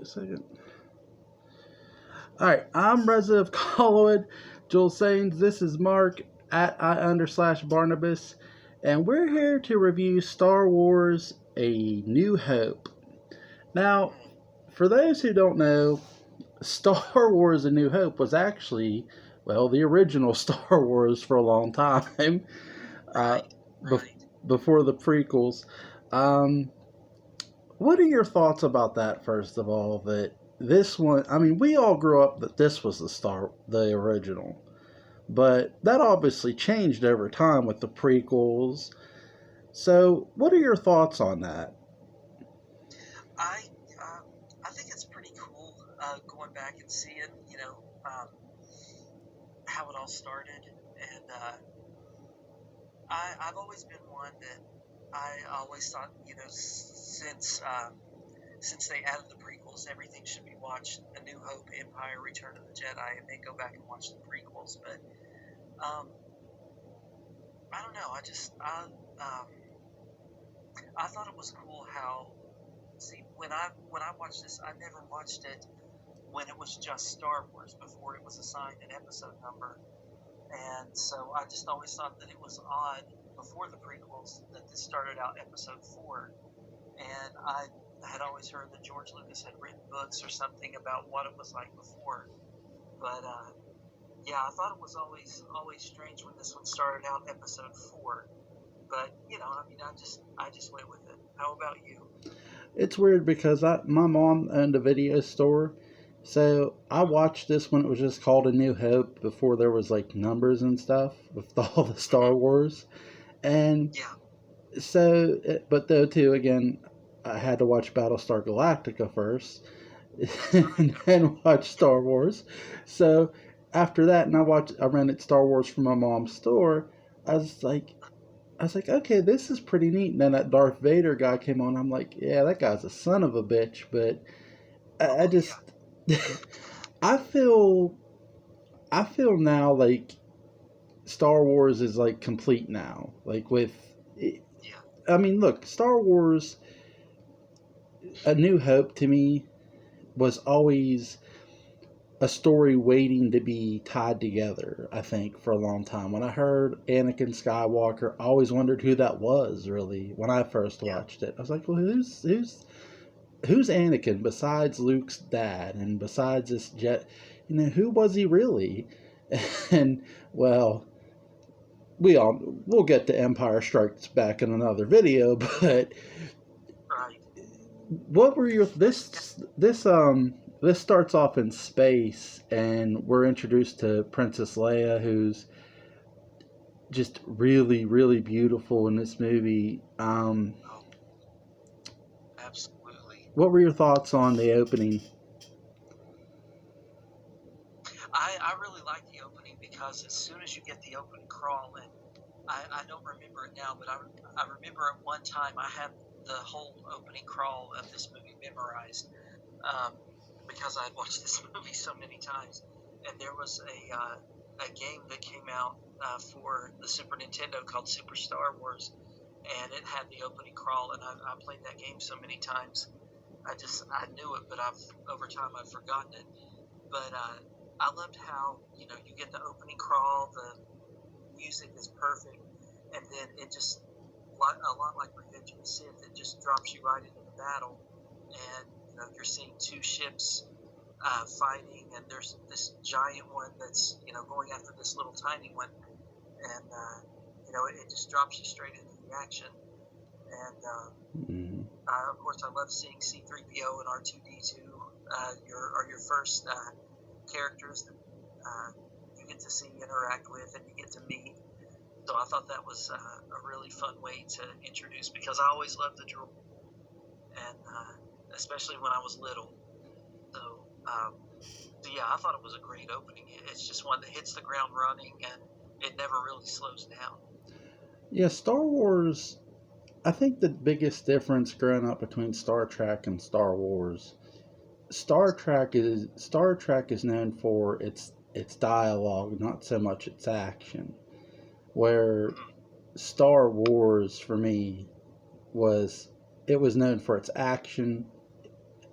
a second. All right, I'm Resident of Colloid, Joel Sains. This is Mark at I_Barnabas, and we're here to review Star Wars: A New Hope. Now, for those who don't know, Star Wars: A New Hope was actually, well, the original Star Wars for a long time, before the prequels. What are your thoughts about that? First of all, that this one, I mean, we all grew up that this was the original, but that obviously changed over time with the prequels. So, what are your thoughts on that? I think it's pretty cool going back and seeing, how it all started. And I've always been one that I always thought, since they added the prequels, everything should be watched: A New Hope, Empire, Return of the Jedi, and then go back and watch the prequels. But I don't know. I thought it was cool how. See, when I watched this, I never watched it when it was just Star Wars before it was assigned an episode number, and so I just always thought that it was odd before the prequels that this started out episode 4, and I had always heard that George Lucas had written books or something about what it was like before, but yeah, I thought it was always strange when this one started out episode 4, but I just went with it. How about you? It's weird because my mom owned a video store, so I watched this when it was just called A New Hope before there was like numbers and stuff with all the Star Wars, and so but though too again, I had to watch Battlestar Galactica first, and then watch Star Wars. So after that, and I rented Star Wars from my mom's store. I was like, okay, this is pretty neat. And then that Darth Vader guy came on. I'm like, yeah, that guy's a son of a bitch. But I just, I feel now like Star Wars is like complete now. Like I mean, look, Star Wars: A New Hope to me was always a story waiting to be tied together, I think, for a long time. When I heard Anakin Skywalker, I always wondered who that was, really, when I first watched it. I was like, well, who's Anakin besides Luke's dad and besides this jet? Who was he really? And, well, we'll get to Empire Strikes Back in another video, but what were your this starts off in space, and we're introduced to Princess Leia, who's just really, really beautiful in this movie. Absolutely. What were your thoughts on the opening? I really like the opening because as soon as you get the opening crawl, and I don't remember it now, but I remember at one time I had the whole opening crawl of this movie memorized, because I had watched this movie so many times. And there was a game that came out for the Super Nintendo called Super Star Wars, and it had the opening crawl, and I played that game so many times. I knew it, but over time I've forgotten it. But I loved how you get the opening crawl, the music is perfect, and then it just a lot like Revenge of the Sith, it just drops you right into the battle, and you're seeing two ships fighting, and there's this giant one that's going after this little tiny one, and it just drops you straight into the action. And of course, I love seeing C-3PO and R2-D2. Your first characters that you get to see, interact with, and you get to meet. So I thought that was a really fun way to introduce, because I always loved the droid, and especially when I was little. So yeah, I thought it was a great opening. It's just one that hits the ground running, and it never really slows down. Yeah, Star Wars. I think the biggest difference growing up between Star Trek and Star Wars, Star Trek is known for its dialogue, not so much its action. Where Star Wars for me was known for its action,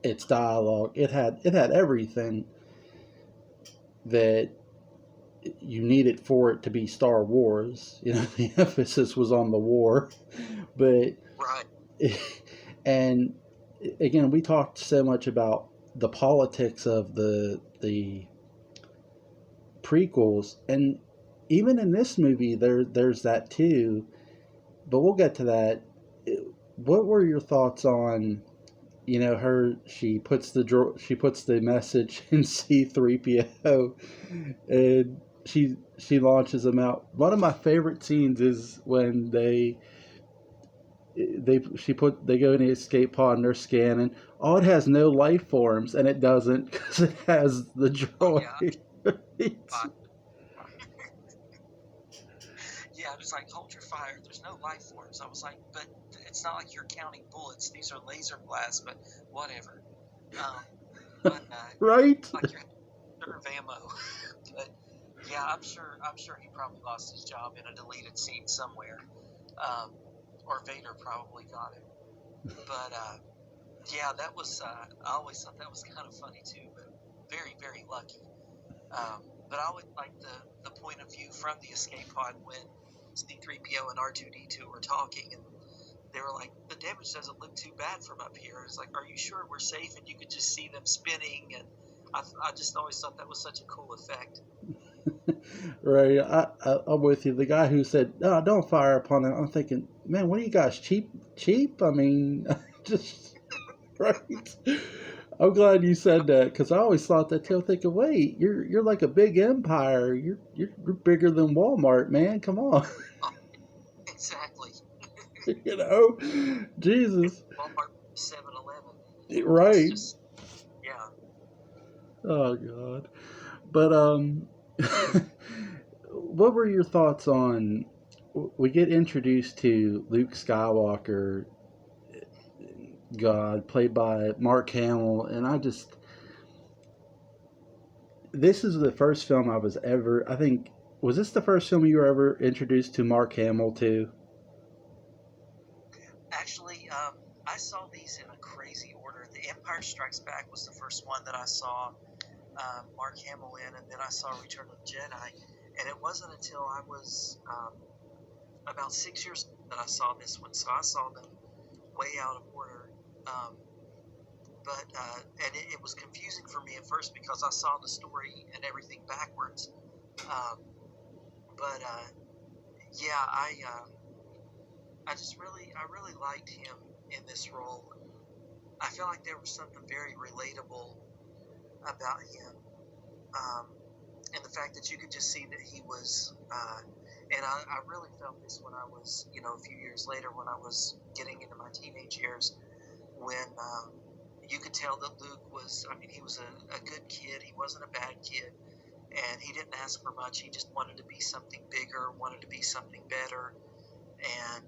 its dialogue. It had everything that you needed for it to be Star Wars. The emphasis was on the war, but Right. and again, we talked so much about the politics of the prequels, and even in this movie, there's that too. But we'll get to that. What were your thoughts on her? She puts the message in C-3PO, and she launches them out. One of my favorite scenes is when they go in the escape pod and they're scanning. Oh, it has no life forms, and it doesn't because it has the Oh yeah. droid. Yeah, it's like, hold your fire. There's no life forms. I was like, but it's not like you're counting bullets. These are laser blasts, but whatever. But Right? like you're of ammo. But yeah, I'm sure he probably lost his job in a deleted scene somewhere, or Vader probably got him. But yeah, that was. I always thought that was kind of funny too, but very very lucky. But I always like the point of view from the escape pod when C-3PO and R2-D2 were talking, and they were like, the damage doesn't look too bad from up here. It's like, are you sure we're safe? And you could just see them spinning, and I just always thought that was such a cool effect. Right. I'm with you. The guy who said, "No, don't fire upon it." I'm thinking, man, what are you guys cheap? Cheap? I mean, just right. I'm glad you said that because I always thought that too. Thinking, wait, you're like a big empire. You're bigger than Walmart, man. Come on. Oh, exactly. Jesus. Walmart 7-Eleven. It's Right. just, yeah. Oh God. But what were your thoughts on? We get introduced to Luke Skywalker, God, played by Mark Hamill, and this is the first film I was ever. I think was this the first film you were ever introduced to Mark Hamill to? Actually, I saw these in a crazy order. The Empire Strikes Back was the first one that I saw Mark Hamill in, and then I saw Return of the Jedi. And it wasn't until I was about 6 years old that I saw this one, so I saw them way out of order. Um, but and it was confusing for me at first because I saw the story and everything backwards. Um, but yeah, I really liked him in this role. I felt like there was something very relatable about him, um, and the fact that you could just see that he was. And I really felt this when I was, a few years later when I was getting into my teenage years, when you could tell that Luke was. I mean, he was a good kid. He wasn't a bad kid, and he didn't ask for much. He just wanted to be something bigger, wanted to be something better, and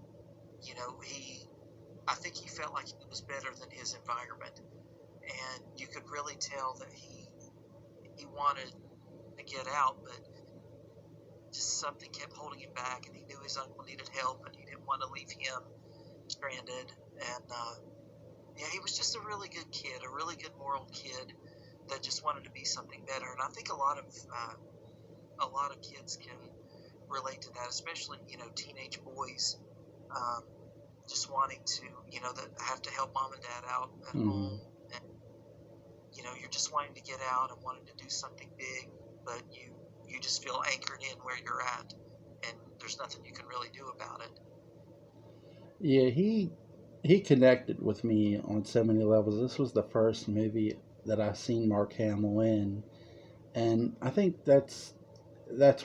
I think he felt like he was better than his environment, and you could really tell that he wanted to get out, but just something kept holding him back, and he knew his uncle needed help, and he didn't want to leave him stranded. And yeah, he was just a really good kid, a really good moral kid that just wanted to be something better. And I think a lot of kids can relate to that, especially teenage boys. Um, just wanting to, that have to help mom and dad out at Mm-hmm. home, and you're just wanting to get out and wanting to do something big, but you just feel anchored in where you're at, and there's nothing you can really do about it. Yeah, he connected with me on so many levels. This was the first movie that I seen Mark Hamill in, and I think that's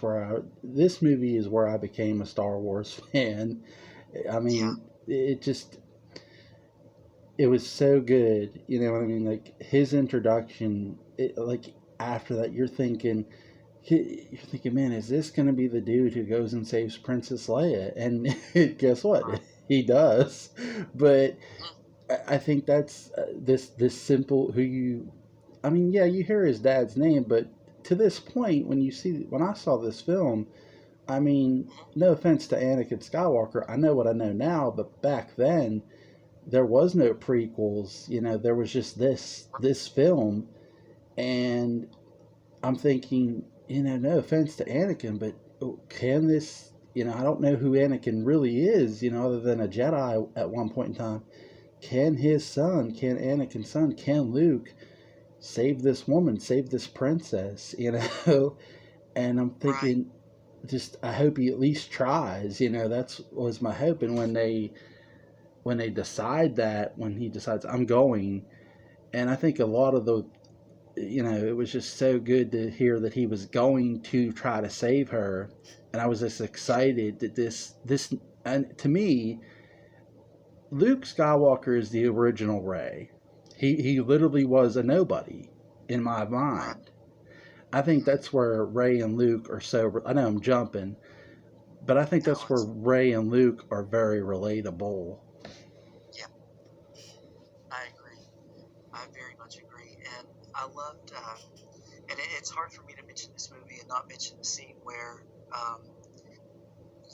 where this movie is where I became a Star Wars fan. I Yeah, mean, it just it was so good. You know what I mean? Like his introduction, like after that, you're thinking, man, is this going to be the dude who goes and saves Princess Leia? And guess what? right. He does. But Mhm. I think that's this simple who you. I mean, yeah, you hear his dad's name, but to this point, when I saw this film, I mean, Mhm. no offense to Anakin Skywalker, I know what I know now, but back then, there was no prequels. There was just this film, and I'm thinking, no offense to Anakin, but can this? I don't know who Anakin really is. Other than a Jedi at one point in time. Can Anakin's son, can Luke save this woman, save this princess? And I'm Right. thinking, just I hope he at least tries. That's was my hope. And when they decide that, when he decides I'm going, and I think a lot of it was just so good to hear that he was going to try to save her, and I was just Yeah. excited that this and to me, Luke Skywalker is the original Rey. He literally was a nobody in my Right. mind. I think Hmm. that's where Rey and Luke are so. I know I'm jumping, but I think No, that's where it's Rey and Luke are very relatable. yeah. I agree. I very much agree, and I loved. And it's hard for me to mention this movie and not mention the scene where um,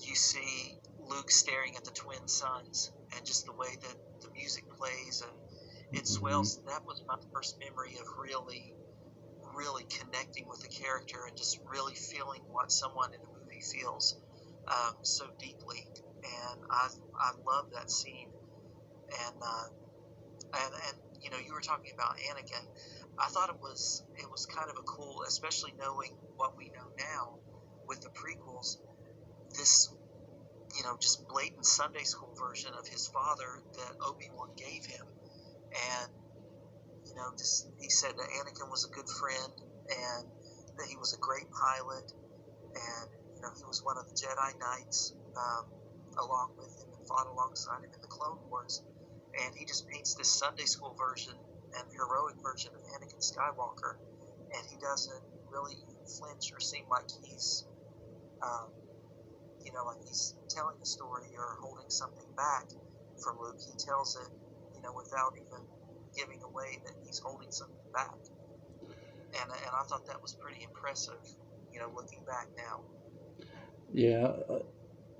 you see Luke staring at the twin suns, and just the way that the music plays and it Hmm. swells. That was my first memory of really connecting with the character and just really feeling what someone in a movie feels so deeply. And I love that scene. And you were talking about Anakin. I thought it was kind of a cool, especially knowing what we know now with the prequels. This just blatant Sunday school version of his father that Obi-Wan gave him, and just he said that Anakin was a good friend and that he was a great pilot, and he was one of the Jedi Knights along with him and fought alongside him in the Clone Wars, and he just paints this Sunday school version and heroic version of Anakin Skywalker, and he doesn't really flinch or seem like he's um, like he's telling a story or holding something back from Luke. He tells it, without even giving away that he's holding something back. And I thought that was pretty impressive, looking back now. Yeah,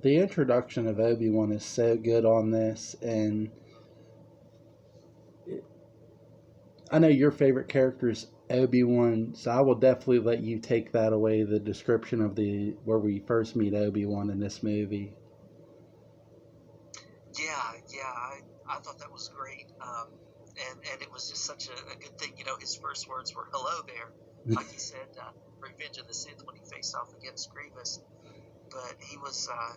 the introduction of Obi-Wan is so good on this, and I know your favorite character is Obi-Wan, so I will definitely let you take that away. The description of the where we first meet Obi-Wan in this movie. Yeah, I thought that was great. And it was just such a good thing. His first words were "Hello there," like he said, "Revenge of the Sith" when he faced off against Grievous. But he was, I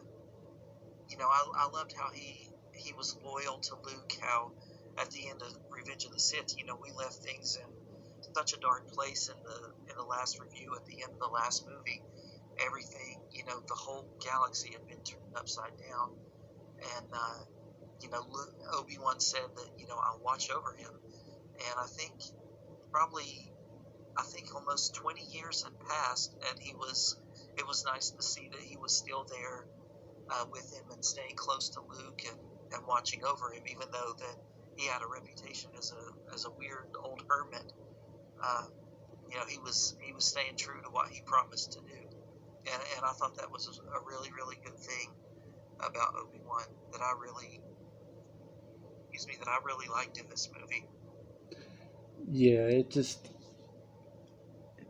loved how he was loyal to Luke. How at the end of Revenge of the Sith, we left things in such a dark place in the last review at the end of the last movie. Everything, the whole galaxy had been turned upside down, and Obi-Wan said that I'll watch over him, and probably I think almost 20 years had passed, and it was nice to see that he was still there with him and staying close to Luke and watching over him, even though that he had a reputation as a weird old hermit. Uh, he was staying true to what he promised to do, and I thought that was a really really good thing about Obi-Wan that I really that I really liked in this movie. Yeah, it just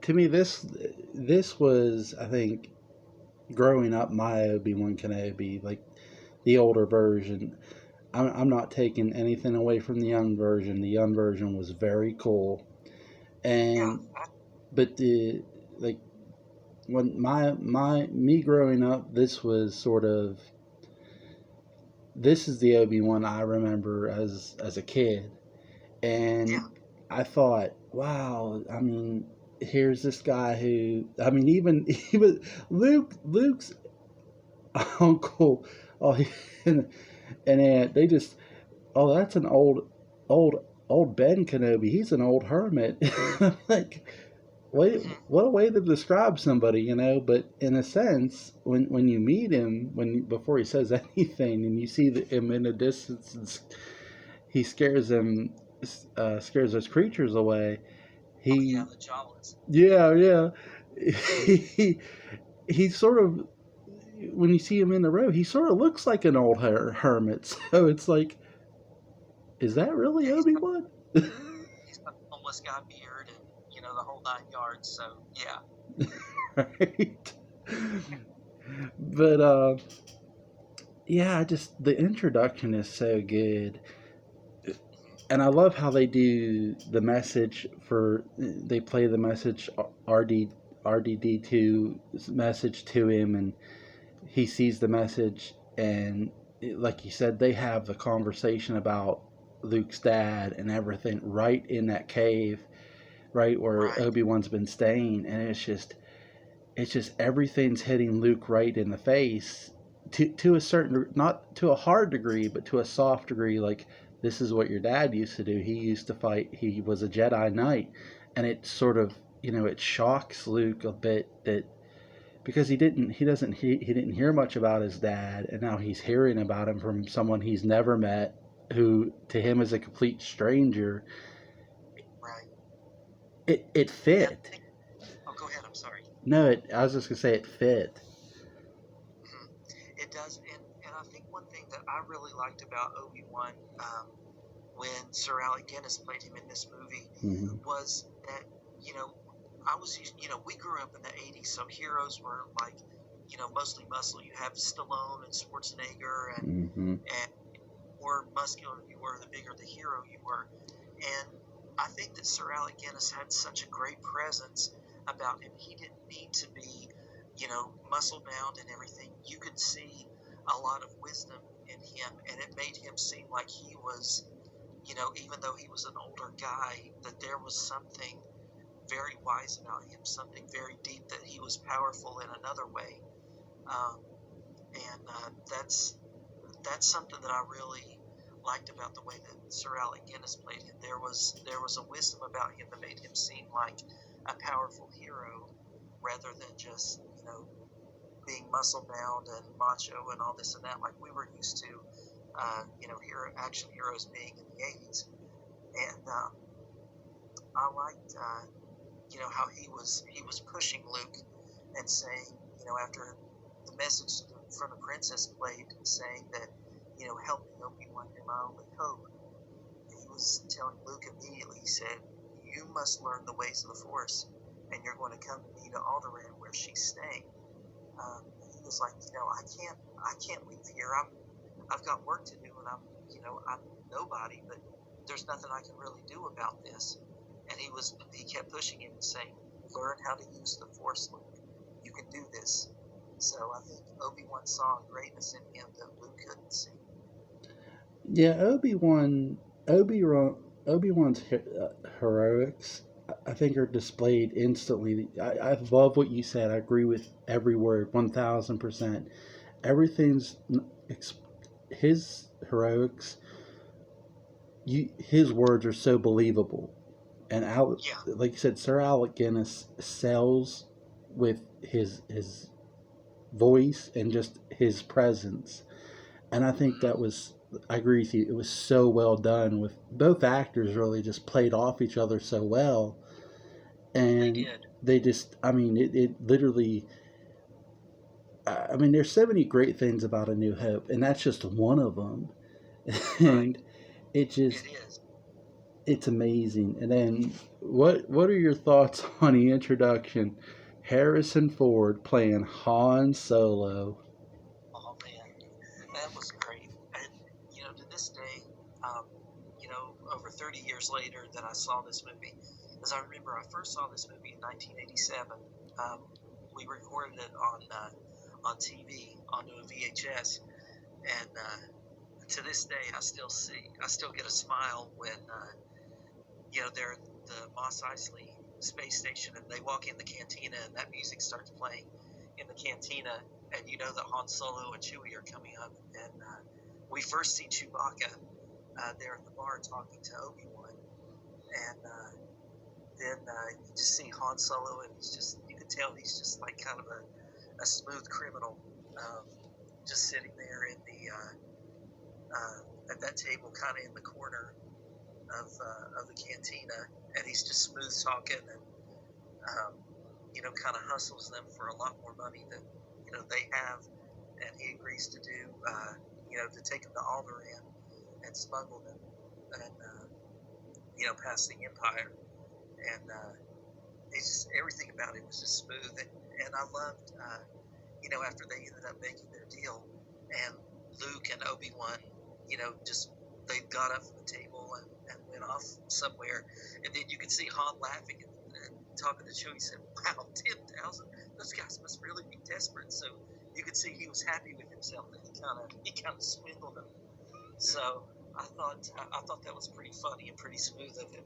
to me this was I think growing up my Obi-Wan Kenobi, like the older version. I'm not taking anything away from the young version. The young version was very cool, Yeah, and but the like when my me growing up, this is the Obi-Wan I remember as a kid, and yeah, I thought, wow, I mean, here's this guy who, I mean, even even Luke's uncle, oh, and aunt, they just, oh, that's an old old Ben Kenobi. He's an old hermit. Like, wait, hmm what a way to describe somebody. But in a sense, when you meet him, when before he says anything, and you see him in the distance, and he scares those creatures away. oh yeah, He, the Jawas. yeah, yeah. he, he sort of, when you see him in the road, he sort of looks like an old hermit. So it's like, Is that really Yeah, Obi-Wan? he's got the homeless guy beard and the whole 9 yards. So yeah, Right. But yeah, just the introduction is so good. And I love how they do the message they play the message RDD2 message to him, and he sees the message, and like you said, they have the conversation about Luke's dad and everything right in that cave, right where right, Obi-Wan's been staying, and it's just everything's hitting Luke right in the face to a certain, not to a hard degree, but to a soft degree. Like, this is what your dad used to do. He used to fight. He was a Jedi Knight, and it sort of, it shocks Luke a bit that because he didn't hear much about his dad, and now he's hearing about him from someone he's never met, who to him is a complete stranger. right. It And I fit. think, oh, go ahead. I'm sorry. No, I was just gonna say it fit. Hmm. It does, and I think one thing that I really liked about Obi-Wan, when Sir Alec Guinness played him in this movie, Hmm. was that you know I was we grew up in the '80s, so heroes were like mostly muscle. You have Stallone and Schwarzenegger, Hmm. and more muscular you were, the bigger the hero you were. And I think that Sir Alec Guinness had such a great presence about him. He didn't need to be, muscle bound and everything. You could see a lot of wisdom in him, and it made him seem like he was, even though he was an older guy, that there was something very wise about him, something very deep, that he was powerful in another way. Um, and that's something that I really liked about the way that Sir Alec Guinness played him. There was a wisdom about him that made him seem like a powerful hero rather than just being muscle bound and macho and all this and that like we were used to hero action heroes being in the '80s. And I liked how he was pushing Luke and saying after the message from the princess played saying that help me Obi-Wan, you're my only hope. He was telling Luke immediately, he said, you must learn the ways of the Force, and you're going to come to me to Alderaan where she's staying. He was like, I can't leave here. I've got work to do, and I'm nobody, but there's nothing I can really do about this. And he kept pushing him and saying, learn how to use the Force, Luke. You can do this. So I think Obi-Wan saw a greatness in him that Luke couldn't see. Yeah, Obi-Wan, Obi-Wan's heroics, I think, are displayed instantly. I love what you said. I agree with every word, 1,000%. Everything's his heroics. His words are so believable, and Yeah, like you said, Sir Alec Guinness sells with his voice and just his presence. And I think that was, I agree with you, it was so well done with both actors really just played off each other so well. they And did. they just, I mean, it literally, I mean, there's so many great things about A New Hope, and that's just one of them. Right. And it It just, is. it's amazing. And then, what are your thoughts on the introduction? Harrison Ford playing Han Solo. Oh man, that was great. And to this day, um, over 30 years later that I saw this movie, as I remember, I first saw this movie in 1987. Um, we recorded it on TV onto a VHS, and to this day, I still get a smile when they're at the Mos Eisley space station and they walk in the cantina and that music starts playing in the cantina, and you know that Han Solo and Chewie are coming up, and we first see Chewbacca there at the bar talking to Obi-Wan, and then you just see Han Solo, and you can tell he's just like kind of a smooth criminal, um, just sitting there in at that table, kind of in the corner of the cantina, and he's just smooth talking, and kind of hustles them for a lot more money than they have, and he agrees to do to take them to Alderaan and smuggle them past the Empire, and it's just everything about it was just smooth, and I loved, after they ended up making their deal, and Luke and Obi-Wan, just they got up from the table and went off somewhere, and then you could see Han laughing and talking to Chewie. He said, "Wow, 10,000! Those guys must really be desperate." So you could see he was happy with himself that he kind of swindled them. So I thought that was pretty funny and pretty smooth of him.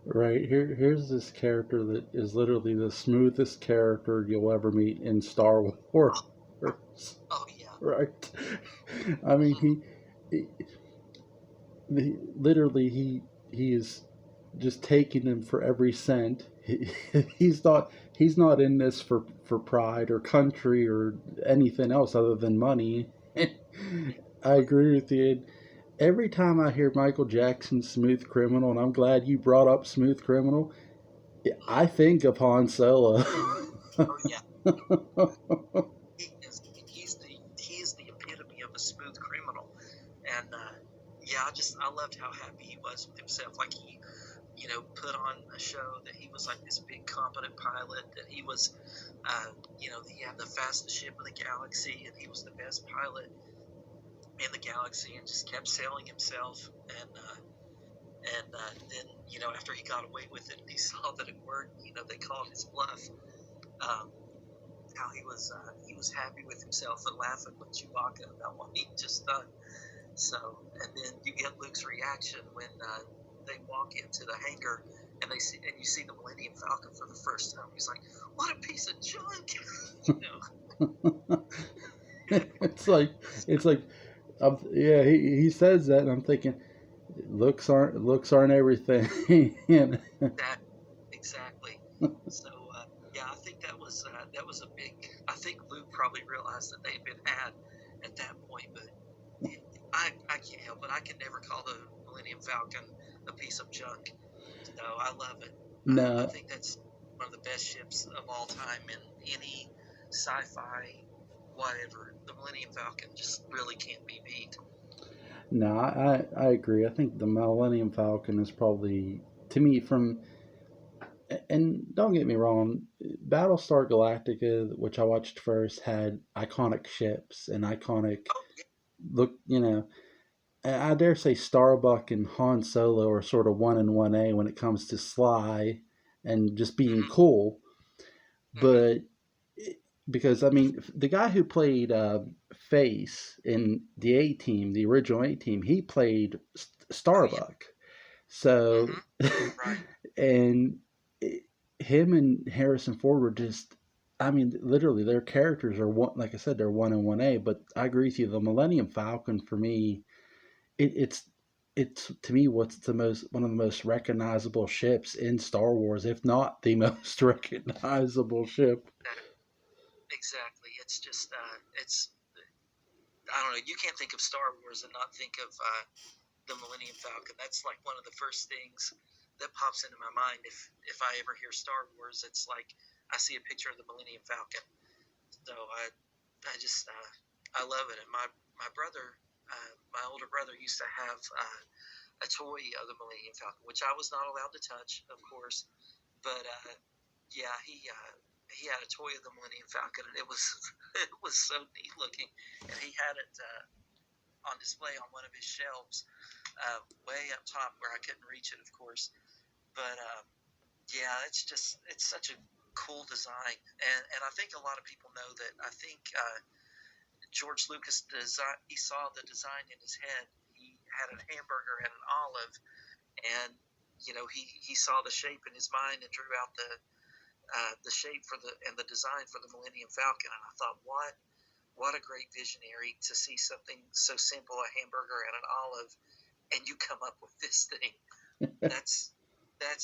Right, here's this character that is literally the smoothest character you'll ever meet in Star Wars. Oh yeah. Right. I mean, literally he is just taking them for every cent. He's not in this for pride or country or anything else other than money. I agree with you. Every time I hear Michael Jackson's Smooth Criminal, and I'm glad you brought up Smooth Criminal, I think of Han Solo. Oh yeah. He is the epitome of a smooth criminal, and I loved how happy he was with himself. Like he, put on a show that he was like this big competent pilot, that he was, he had the fastest ship in the galaxy, and he was the best pilot in the galaxy, and just kept selling himself. And then after he got away with it, and he saw that it worked. They called his bluff. How he was happy with himself and laughing with Chewbacca about what he just done. So, and then you get Luke's reaction when they walk into the hangar and you see the Millennium Falcon for the first time. He's like, "What a piece of junk!" It's like yeah. He says that, and I'm thinking, looks aren't everything. Exactly. So I think that was a big. I think Luke probably realized that they'd been had at that point, but I can't help it. I can never call the Millennium Falcon a piece of junk. So I love it. No, I think that's one of the best ships of all time in any sci-fi, whatever. The Millennium Falcon just really can't be beat. no, I agree. I think the Millennium Falcon is probably, to me, and don't get me wrong, Battlestar Galactica, which I watched first, had iconic ships and iconic Oh yeah. look. I dare say Starbuck and Han Solo are sort of 1A when it comes to sly and just being Mm-hmm. cool. Mm-hmm. But because I mean, the guy who played Face in the A-Team, the original A-Team, he played Starbuck. So, Mm-hmm. Right. and him and Harrison Ford were just, I mean, literally their characters are one, like I said, they're 1A. But I agree with you. The Millennium Falcon for me, it's to me what's one of the most recognizable ships in Star Wars, if not the most recognizable ship. Exactly. It's just it's I don't know. You can't think of Star Wars and not think of the Millennium Falcon. That's like one of the first things that pops into my mind if I ever hear Star Wars. It's like I see a picture of the Millennium Falcon. So I just I love it. And my brother, my older brother, used to have a toy of the Millennium Falcon, which I was not allowed to touch, of course. But he had a toy of the Millennium Falcon, and it was it was so neat looking, and he had it on display on one of his shelves, way up top where I couldn't reach it, of course. But it's such a cool design, and I think a lot of people know that. I think George Lucas he saw the design in his head. He had a hamburger and an olive, and he saw the shape in his mind and drew out the shape and the design for the Millennium Falcon. And I thought, what a great visionary to see something so simple, a hamburger and an olive, and you come up with this thing. That's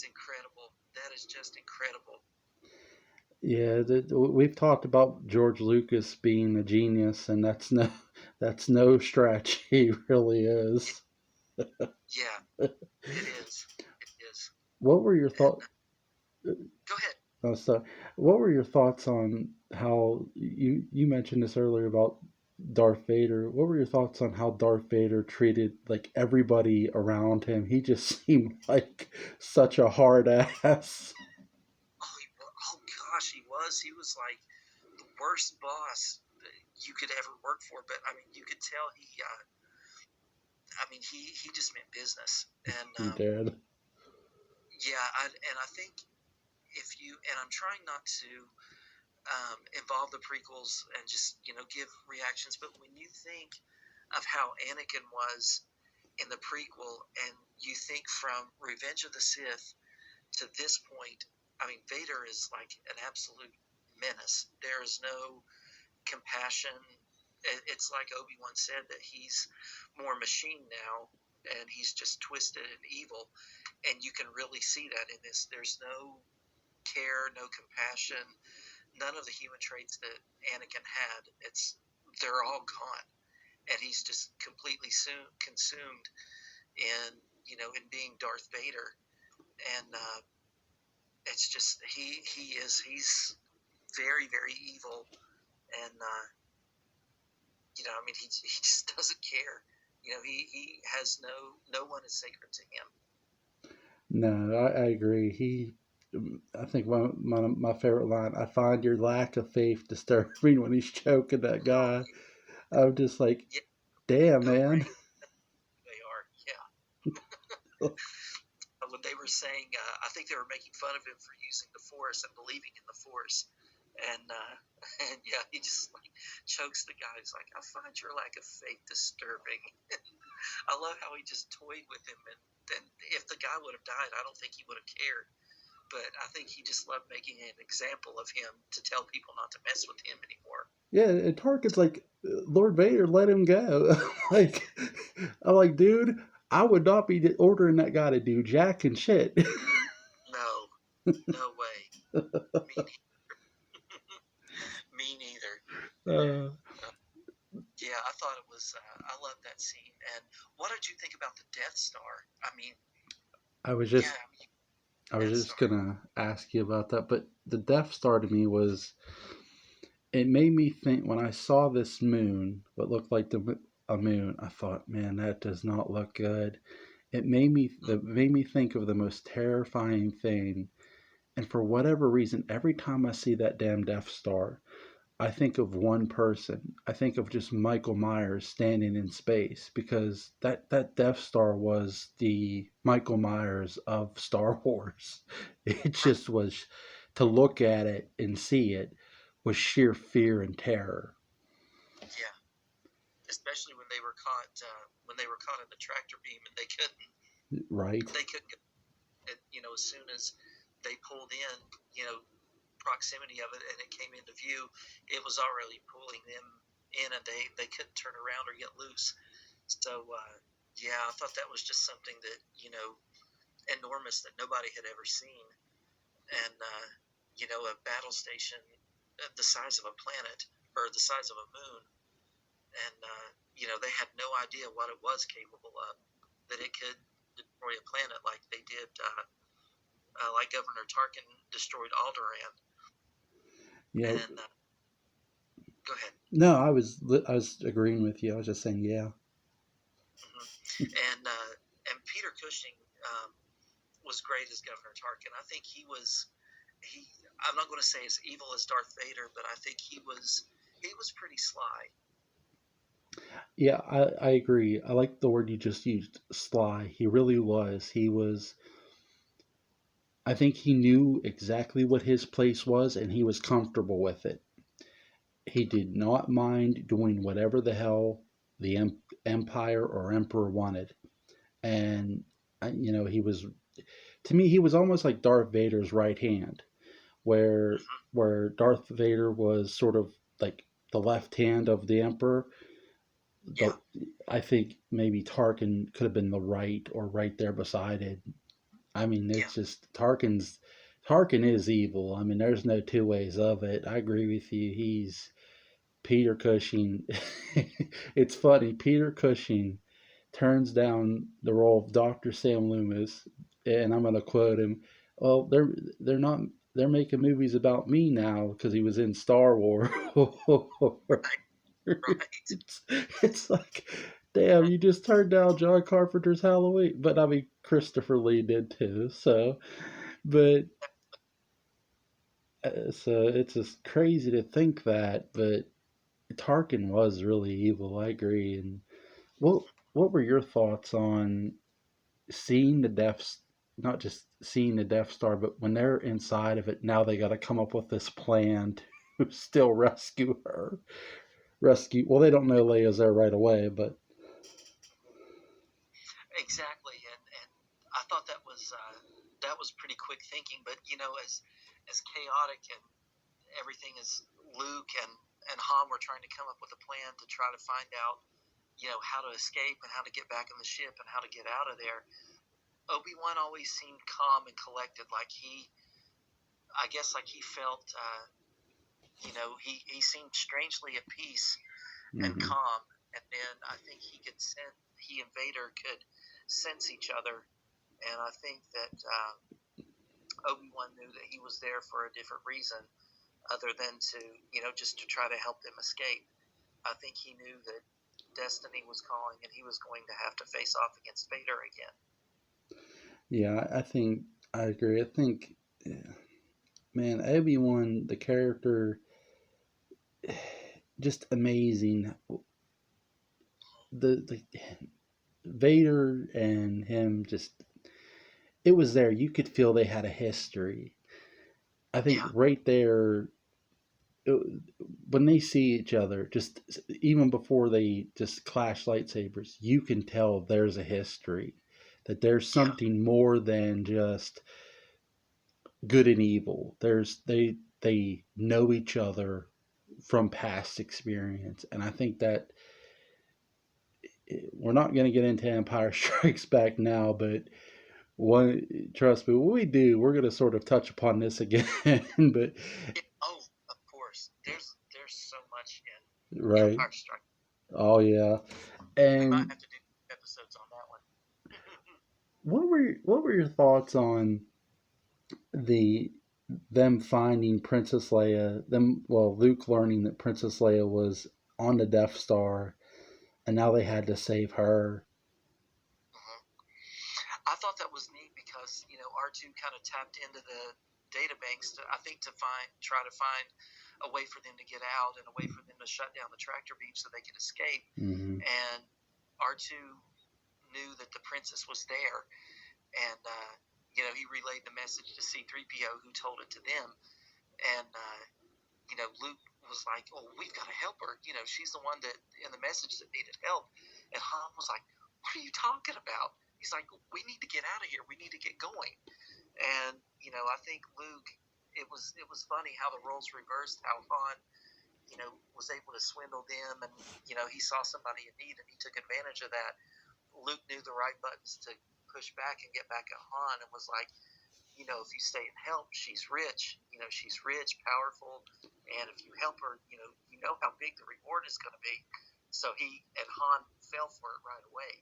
incredible. That is just incredible. Yeah, we've talked about George Lucas being a genius, and that's no stretch. He really is. Yeah, it is. It is. What were your And thoughts? go ahead. What were your thoughts on how you mentioned this earlier about Darth Vader. What were your thoughts on how Darth Vader treated like everybody around him? He just seemed like such a hard ass. Oh gosh, he was. He was like the worst boss that you could ever work for. But I mean, you could tell he. I mean, he just meant business, and He did. yeah, and I think if you and I'm trying not to involve the prequels and just give reactions, but when you think of how Anakin was in the prequel, and you think from Revenge of the Sith to this point, I mean, Vader is like an absolute menace. There is no compassion. It's like Obi-Wan said that he's more machine now, and he's just twisted and evil, and you can really see that in this. There's no care, no compassion, none of the human traits that Anakin had. They're all gone, and he's just completely consumed in in being Darth Vader, and it's just he's very very evil, and I mean he just doesn't care. He has no one is sacred to him. No, I agree. I think my favorite line. I find your lack of faith disturbing when he's choking that Oh guy. I'm just like, yeah, damn, no man. brain. They are, yeah. When they were saying, I think they were making fun of him for using the Force and believing in the Force, and and yeah, he just like chokes the guy. He's like, I find your lack of faith disturbing. I love how he just toyed with him, and then if the guy would have died, I don't think he would have cared. But I think he just loved making an example of him to tell people not to mess with him anymore. Yeah, and Tarkin's like, Lord Vader, let him go. like, I'm like, dude, I would not be ordering that guy to do jack and shit. No, no way. Me, me neither. uh, Uh, yeah, I thought it was. I loved that scene. And what did you think about the Death Star? I mean, I was yeah, just I was Death just Star. gonna ask you about that, but the Death Star to me was it made me think when I saw this moon, what looked like a moon. I thought, man, that does not look good. It made me think of the most terrifying thing. And for whatever reason, every time I see that damn Death Star, I think of one person. I think of just Michael Myers standing in space because that Death Star was the Michael Myers of Star Wars. It just was to look at it and see it was sheer fear and terror, Yeah, especially when they were caught. When they were caught in the tractor beam, and they couldn't. right? They couldn't get it. As soon as they pulled in, you know, proximity of it, and it came into view, it was already pulling them in, and they couldn't turn around or get loose. So yeah, I thought that was just something that enormous that nobody had ever seen, and a battle station the size of a planet or the size of a moon, and they had no idea what it was capable of, that it could destroy a planet like they did, like Governor Tarkin destroyed Alderaan. Yeah. And go ahead. No, I was agreeing with you. I was just saying, yeah. Hmm. And Peter Cushing was great as Governor Tarkin. I think he. I'm not going to say as evil as Darth Vader, but I think he was pretty sly. Yeah, I agree. I like the word you just used, sly. He really was. He was I think he knew exactly what his place was and he was comfortable with it. He did not mind doing whatever the hell the empire or emperor wanted. And he was to me he was almost like Darth Vader's right hand, where Hmm. Darth Vader was sort of like the left hand of the emperor. Yeah, The I think maybe Tarkin could have been the right or right there beside it. I mean, yeah, it's just Tarkin is evil. I mean, there's no two ways of it. I agree with you. He's Peter Cushing. It's funny. Peter Cushing turns down the role of Dr. Sam Loomis, and I'm going to quote him. Well, they're not they're making movies about me now because he was in Star Wars. right. Right. It's like, damn, you just turned down John Carpenter's Halloween, but I mean Christopher Lee did too. So, but so it's just crazy to think that. But Tarkin was really evil. I agree. And what were your thoughts on seeing the Death, not just seeing the Death Star, but when they're inside of it, now they got to come up with this plan to still rescue her. Rescue. Well, they don't know Leia's there right away, but Exactly, and I thought that was pretty quick thinking. But as chaotic and everything as Luke and Han were trying to come up with a plan to try to find out, how to escape and how to get back in the ship and how to get out of there. Obi-Wan always seemed calm and collected, like I guess, like he felt, he seemed strangely at peace and mm-hmm. calm. And then I think he and Vader could sense each other, and I think that Obi-Wan knew that he was there for a different reason other than to, just to try to help them escape. I think he knew that destiny was calling and he was going to have to face off against Vader again. Yeah, I think I agree. I think, yeah, man, Obi-Wan, the character, just amazing. The Vader and him, just it was there. You could feel they had a history. I think Yeah, right there, it, when they see each other, just even before they just clash lightsabers, you can tell there's a history. That there's yeah, something more than just good and evil. They know each other from past experience, and I think that we're not going to get into Empire Strikes Back now, but one trust me, when we do, we're going to sort of touch upon this again. But oh, of course. There's so much in right, Empire Strikes. oh yeah, We might and have to do episodes on that one. what were your thoughts on the them finding Princess Leia, Luke learning that Princess Leia was on the Death Star, and now they had to save her. Mhm. I thought that was neat because R2 kind of tapped into the data banks I think to try to find a way for them to get out and a way for them to shut down the tractor beam so they could escape. Mm-hmm. And R2 knew that the princess was there, and he relayed the message to C-3PO, who told it to them. And Luke was like, "Oh, we've got to help her. She's the one that in the message that needed help." And Han was like, "What are you talking about?" He's like, "We need to get out of here. We need to get going." And I think Luke, it was funny how the roles reversed. How Han, was able to swindle them, and he saw somebody in need and he took advantage of that. Luke knew the right buttons to push back and get back at Han, and was like, if you stay and help, she's rich. She's rich, powerful, and if you help her, how big the reward is going to be. So Han fell for it right away.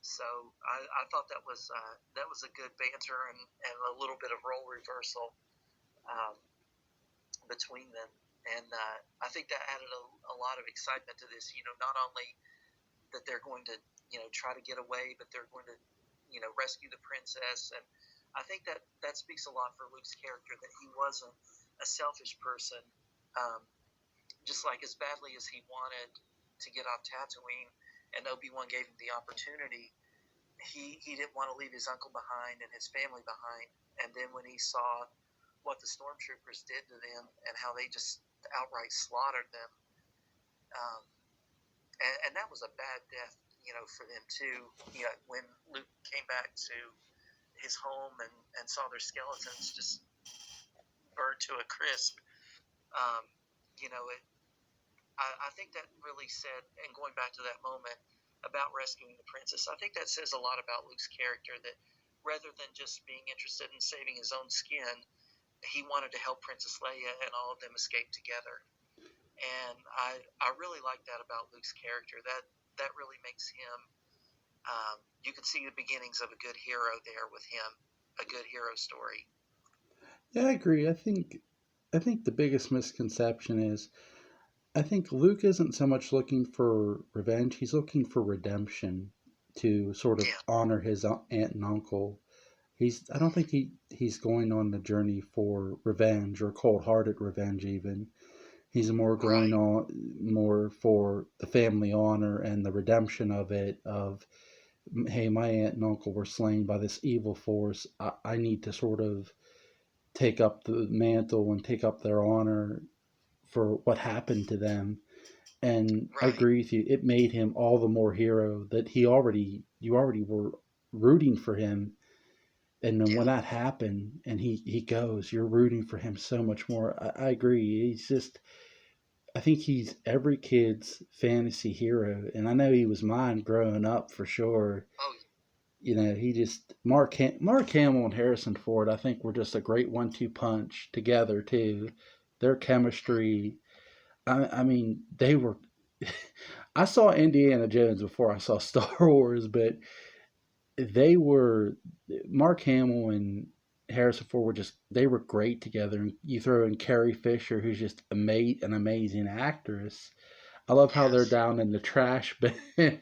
So I thought that was a good banter and a little bit of role reversal um, between them, and I think that added a lot of excitement to this. Not only that they're going to try to get away, but they're going to rescue the princess. And I think that speaks a lot for Luke's character, that he wasn't a selfish person. Um, just like as badly as he wanted to get off Tatooine, and Obi-Wan gave him the opportunity, he didn't want to leave his uncle behind and his family behind. And then when he saw what the stormtroopers did to them and how they just outright slaughtered them, um, and that was a bad death, for them too. When Luke came back to his home and saw their skeletons just burned to a crisp, um, I think that really said, and going back to that moment about rescuing the princess, I think that says a lot about Luke's character, that rather than just being interested in saving his own skin, he wanted to help Princess Leia and all of them escape together. And I really like that about Luke's character. That really makes him. You can see the beginnings of a good hero there with him, a good hero story. Yeah, I agree. I think the biggest misconception is I think Luke isn't so much looking for revenge; he's looking for redemption to sort of Yeah. honor his aunt and uncle. I don't think he's going on the journey for revenge or cold-hearted revenge even. He's more going Right. on more for the family honor and the redemption of it. Of hey, my aunt and uncle were slain by this evil force. I need to sort of take up the mantle and take up their honor for what happened to them. And I Right. agree with you. It made him all the more hero that you already were rooting for him. And then when Yeah. that happened and he goes, you're rooting for him so much more. I agree. I think he's every kid's fantasy hero. And I know he was mine growing up for sure. Oh, He just Mark Hamill and Harrison Ford. I think were just a great 1-2 punch together too. Their chemistry. I mean, they were. I saw Indiana Jones before I saw Star Wars, but they were Mark Hamill and Harrison Ford were just they were great together. And you throw in Carrie Fisher, who's just an amazing actress. I love how they're yes. down in the trash bin.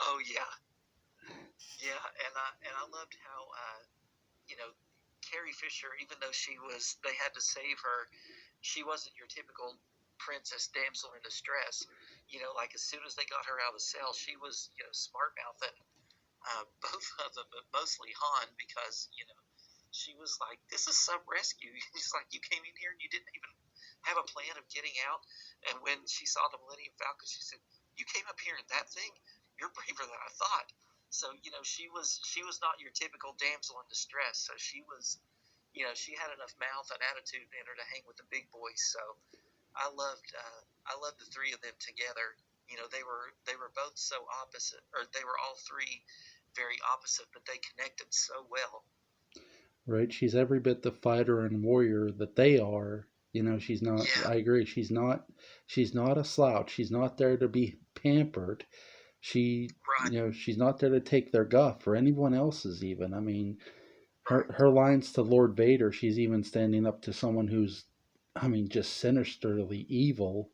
Oh, yeah. Yeah. And I loved how you know Carrie Fisher, even though they had to save her, she wasn't your typical princess damsel in distress. Like as soon as they got her out of the cell, she was smart mouthing both of them, but mostly Han because she was like, "This is some rescue." She's like, "You came in here and you didn't even have a plan of getting out." And when she saw the Millennium Falcon, she said, "You came up here in that thing. You're braver than I thought." So she was not your typical damsel in distress. So she had enough mouth and attitude in her to hang with the big boys. So I loved the three of them together. They were both so opposite, or they were all three very opposite, but they connected so well. Right? She's every bit the fighter and warrior that they are. She's not. Yeah, I agree. She's not. She's not a slouch. She's not there to be pampered. right, She's not there to take their guff or anyone else's even. I mean, right. her lines to Lord Vader, she's even standing up to someone who's, I mean, just sinisterly evil.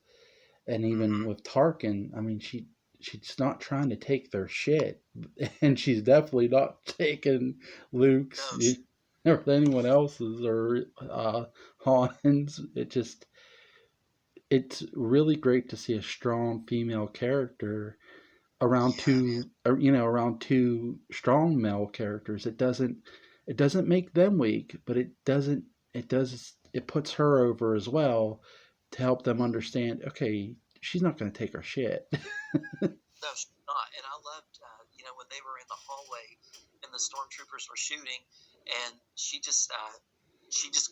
And even Mm-hmm. with Tarkin, I mean, she's not trying to take their shit, and she's definitely not taking Luke's No, or anyone else's or Han's. It's really great to see a strong female character around yeah, it is. around two strong male characters. It doesn't make them weak, but it puts her over as well to help them understand, okay, she's not going to take our shit. No, she's not. And I loved, when they were in the hallway and the stormtroopers were shooting, and she just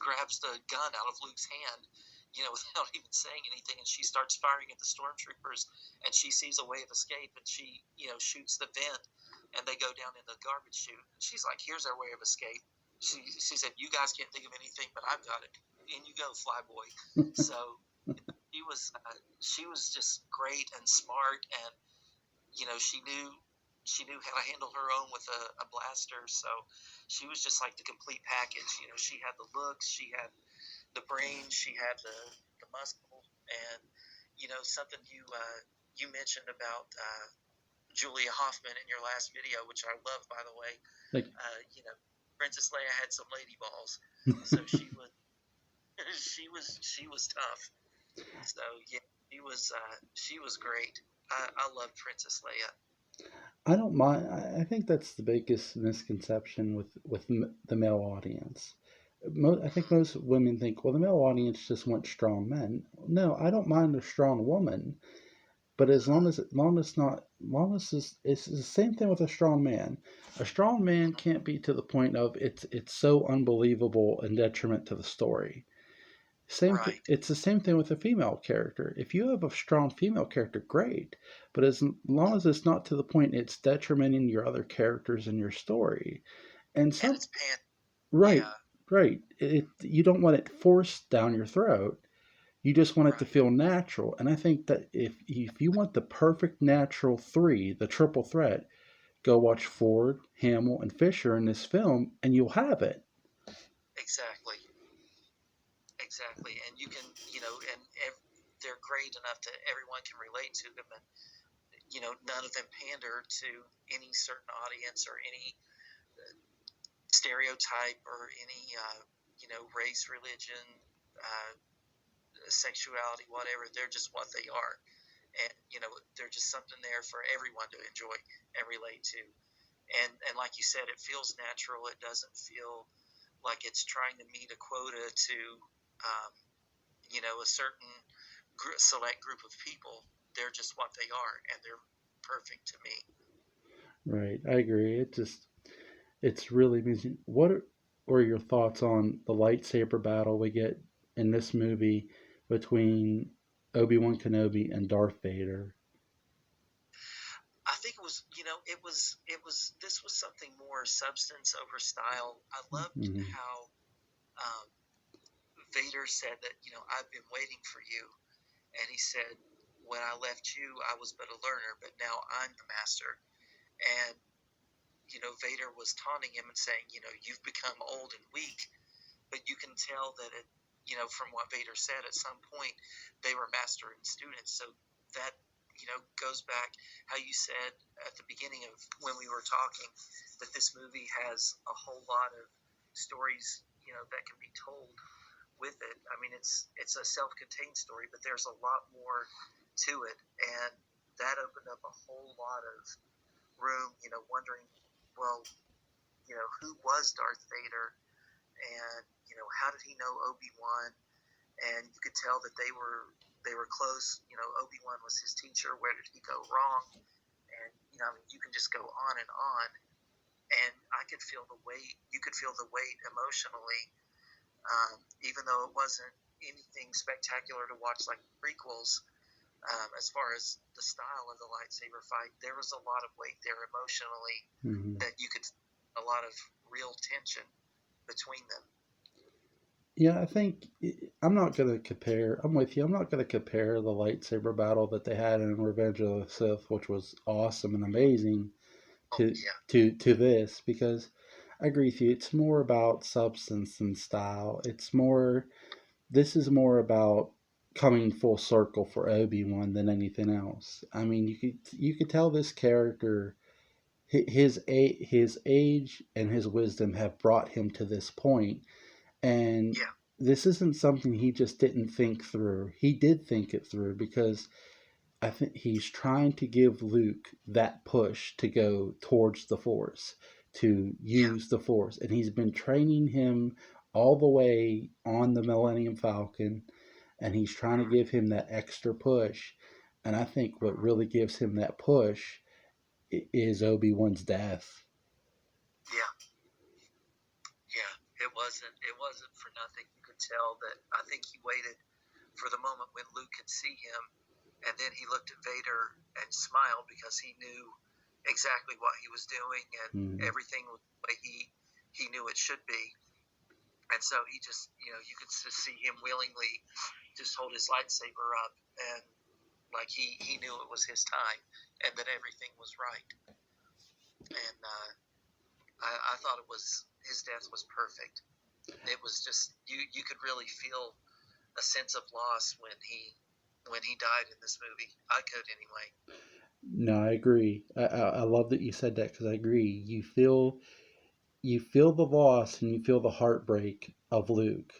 grabs the gun out of Luke's hand, without even saying anything, and she starts firing at the stormtroopers, and she sees a way of escape, and she, shoots the vent, and they go down in the garbage chute. And she's like, "Here's our way of escape." She said, "You guys can't think of anything, but I've got it. In you go, Flyboy." So she was just great and smart, and she knew how to handle her own with a blaster. So she was just like the complete package. She had the looks, she had the brain, she had the muscle, and something you mentioned about Julia Hoffman in your last video, which I love, by the way. Like, Princess Leia had some lady balls, so she was she was tough. So yeah, she was great. I love Princess Leia. I don't mind. I think that's the biggest misconception with the male audience. I think Mm-hmm. most women think, well, the male audience just wants strong men. No, I don't mind a strong woman, but as long Mm-hmm. as long as not long as it's the same thing with a strong man. A strong man Mm-hmm. can't be to the point of it's so unbelievable and detriment to the story. Right. It's the same thing with a female character. If you have a strong female character, great. But as long as it's not to the point it's detrimenting your other characters in your story. And And some it's pan. right, Yeah. right. You don't want it forced down your throat. You just want it to Right. feel natural. And I think that if you want the perfect natural three, the triple threat, go watch Mm-hmm. Ford, Hamill, and Fisher in this film, and you'll have it. Exactly. exactly. And you can, and they're great enough that everyone can relate to them, and none of them pander to any certain audience or any stereotype or any race, religion, uh, sexuality, whatever. They're just what they are, and they're just something there for everyone to enjoy and relate to. And like you said, it feels natural. It doesn't feel like it's trying to meet a quota to um, a certain select group of people. They're just what they are, and they're perfect to me. Right, I agree. It's really amazing. Are your thoughts on the lightsaber battle we get in this movie between Obi-Wan Kenobi and Darth Vader? I think it was, this was something more substance over style. I loved Hmm. how um, Vader said that, I've been waiting for you. And he said, when I left you, I was but a learner, but now I'm the master. And, Vader was taunting him and saying, you've become old and weak, but you can tell that from what Vader said, at some point they were master and students. So that, goes back how you said at the beginning of when we were talking that this movie has a whole lot of stories, that can be told with it. I mean, it's a self-contained story, but there's a lot more to it, and that opened up a whole lot of room. Wondering, well, who was Darth Vader, and how did he know Obi Wan? And you could tell that they were close. Obi Wan was his teacher. Where did he go wrong? And I mean, you can just go on and on. And I could feel the weight. You could feel the weight emotionally, even though it wasn't anything spectacular to watch like prequels. As far as the style of the lightsaber fight, there was a lot of weight there emotionally Hmm. that you could a lot of real tension between them. Yeah, I think I'm not gonna compare. I'm with you. I'm not gonna compare the lightsaber battle that they had in Revenge of the Sith, which was awesome and amazing, Oh to yeah, this, because I agree with you. It's more about substance than style. This is more about coming full circle for Obi-Wan than anything else. I mean, you could tell this character, his age and his wisdom have brought him to this point, and yeah, this isn't something he just didn't think through. He did think it through, because I think he's trying to give Luke that push to go towards the Force, to yeah, use the Force. And he's been training him all the way on the Millennium Falcon, and he's trying to mm-hmm, give him that extra push. And I think what mm-hmm, really gives him that push is Obi-Wan's death. yeah, yeah. It wasn't for nothing. You could tell that. I think he waited for the moment when Luke could see him, and then he looked at Vader and smiled because he knew exactly what he was doing, and Mm-hmm. everything was the way he knew it should be. And so he just, you could just see him willingly just hold his lightsaber up, and like he knew it was his time, and that everything was right. And I thought it was his death was perfect. It was just you could really feel a sense of loss when he died in this movie. I could anyway. No, I agree. I love that you said that, because I agree. You feel the loss and you feel the heartbreak of Luke.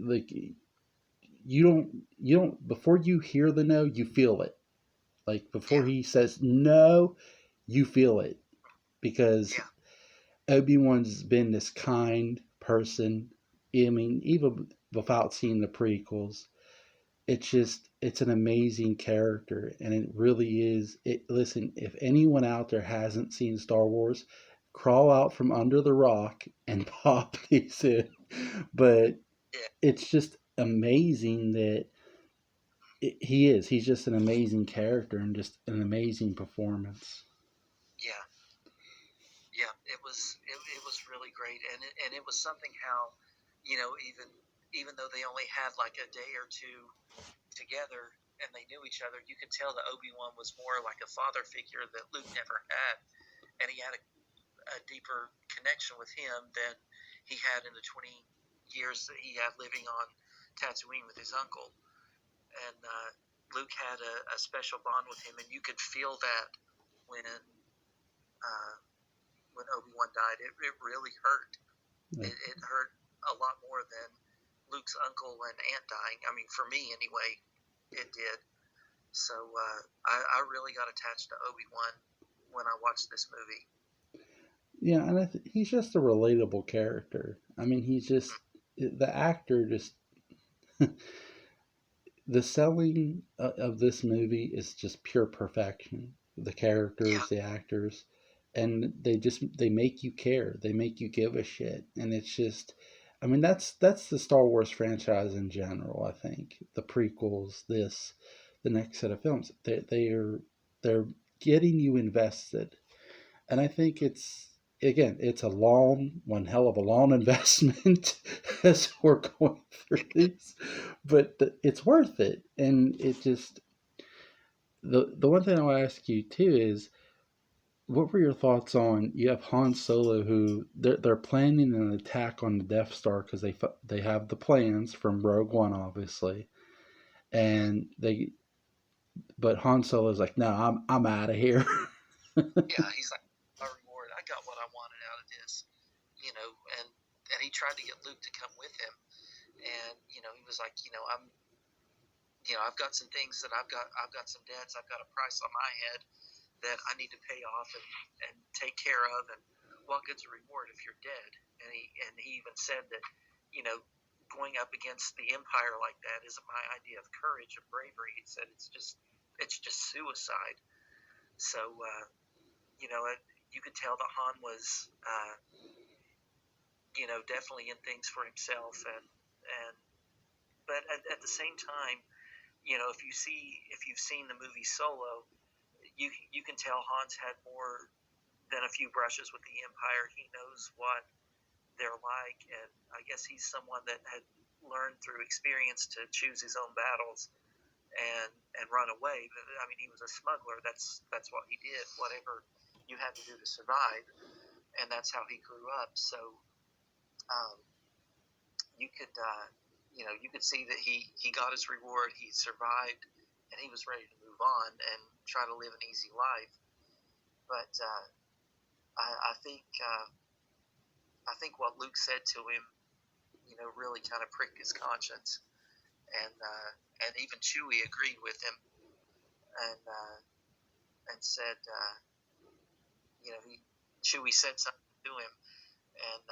Like, you don't before you hear the no, you feel it. Like, before Yeah, he says no, you feel it, because yeah, Obi-Wan's been this kind person. I mean, even without seeing the prequels, it's an amazing character, and it really is. Listen, if anyone out there hasn't seen Star Wars, crawl out from under the rock and pop these in. But yeah, it's just amazing that he's just an amazing character and just an amazing performance. yeah, yeah. It was really great, and it was something how, even though they only had like a day or two together and they knew each other, you could tell that Obi Wan was more like a father figure that Luke never had, and he had a deeper connection with him than he had in the 20 years that he had living on Tatooine with his uncle, and Luke had a special bond with him, and you could feel that when Obi-Wan died. It really hurt. Yeah. It hurt a lot more than Luke's uncle and aunt dying. I mean, for me anyway, it did. So I really got attached to Obi-Wan when I watched this movie. Yeah, and he's just a relatable character. I mean, he's just the actor. Just the selling of this movie is just pure perfection. The Yeah, characters, the actors, and they make you care. They make you give a shit, and it's just. I mean, that's the Star Wars franchise in general. I think the prequels, the next set of films, they're getting you invested, and I think it's a one hell of a long investment as we're going through these, but it's worth it. And it just the one thing I'll ask you too is, what were your thoughts on, you have Han Solo, who they're planning an attack on the Death Star because they have the plans from Rogue One, obviously, and they but Han Solo's like, no, I'm out of here. yeah. He's like, my reward. I got what I wanted out of this, and he tried to get Luke to come with him, and he was like, I've got some things that I've got some debts, I've got a price on my head that I need to pay off and take care of, and what good's a reward if you're dead? And he even said that, going up against the Empire like that isn't my idea of courage or bravery. He said it's just suicide. So you could tell that Han was definitely in things for himself, and but at the same time, if you've seen the movie Solo, you can tell Han's had more than a few brushes with the Empire. He knows what they're like, and I guess he's someone that had learned through experience to choose his own battles and run away. But I mean, he was a smuggler. That's what he did. Whatever you had to do to survive, and that's how he grew up. So um, you could you could see that he got his reward. He survived, and he was ready to move on and try to live an easy life. But I think what Luke said to him, really kind of pricked his conscience, and even Chewie agreed with him, and said, Chewie said something to him, and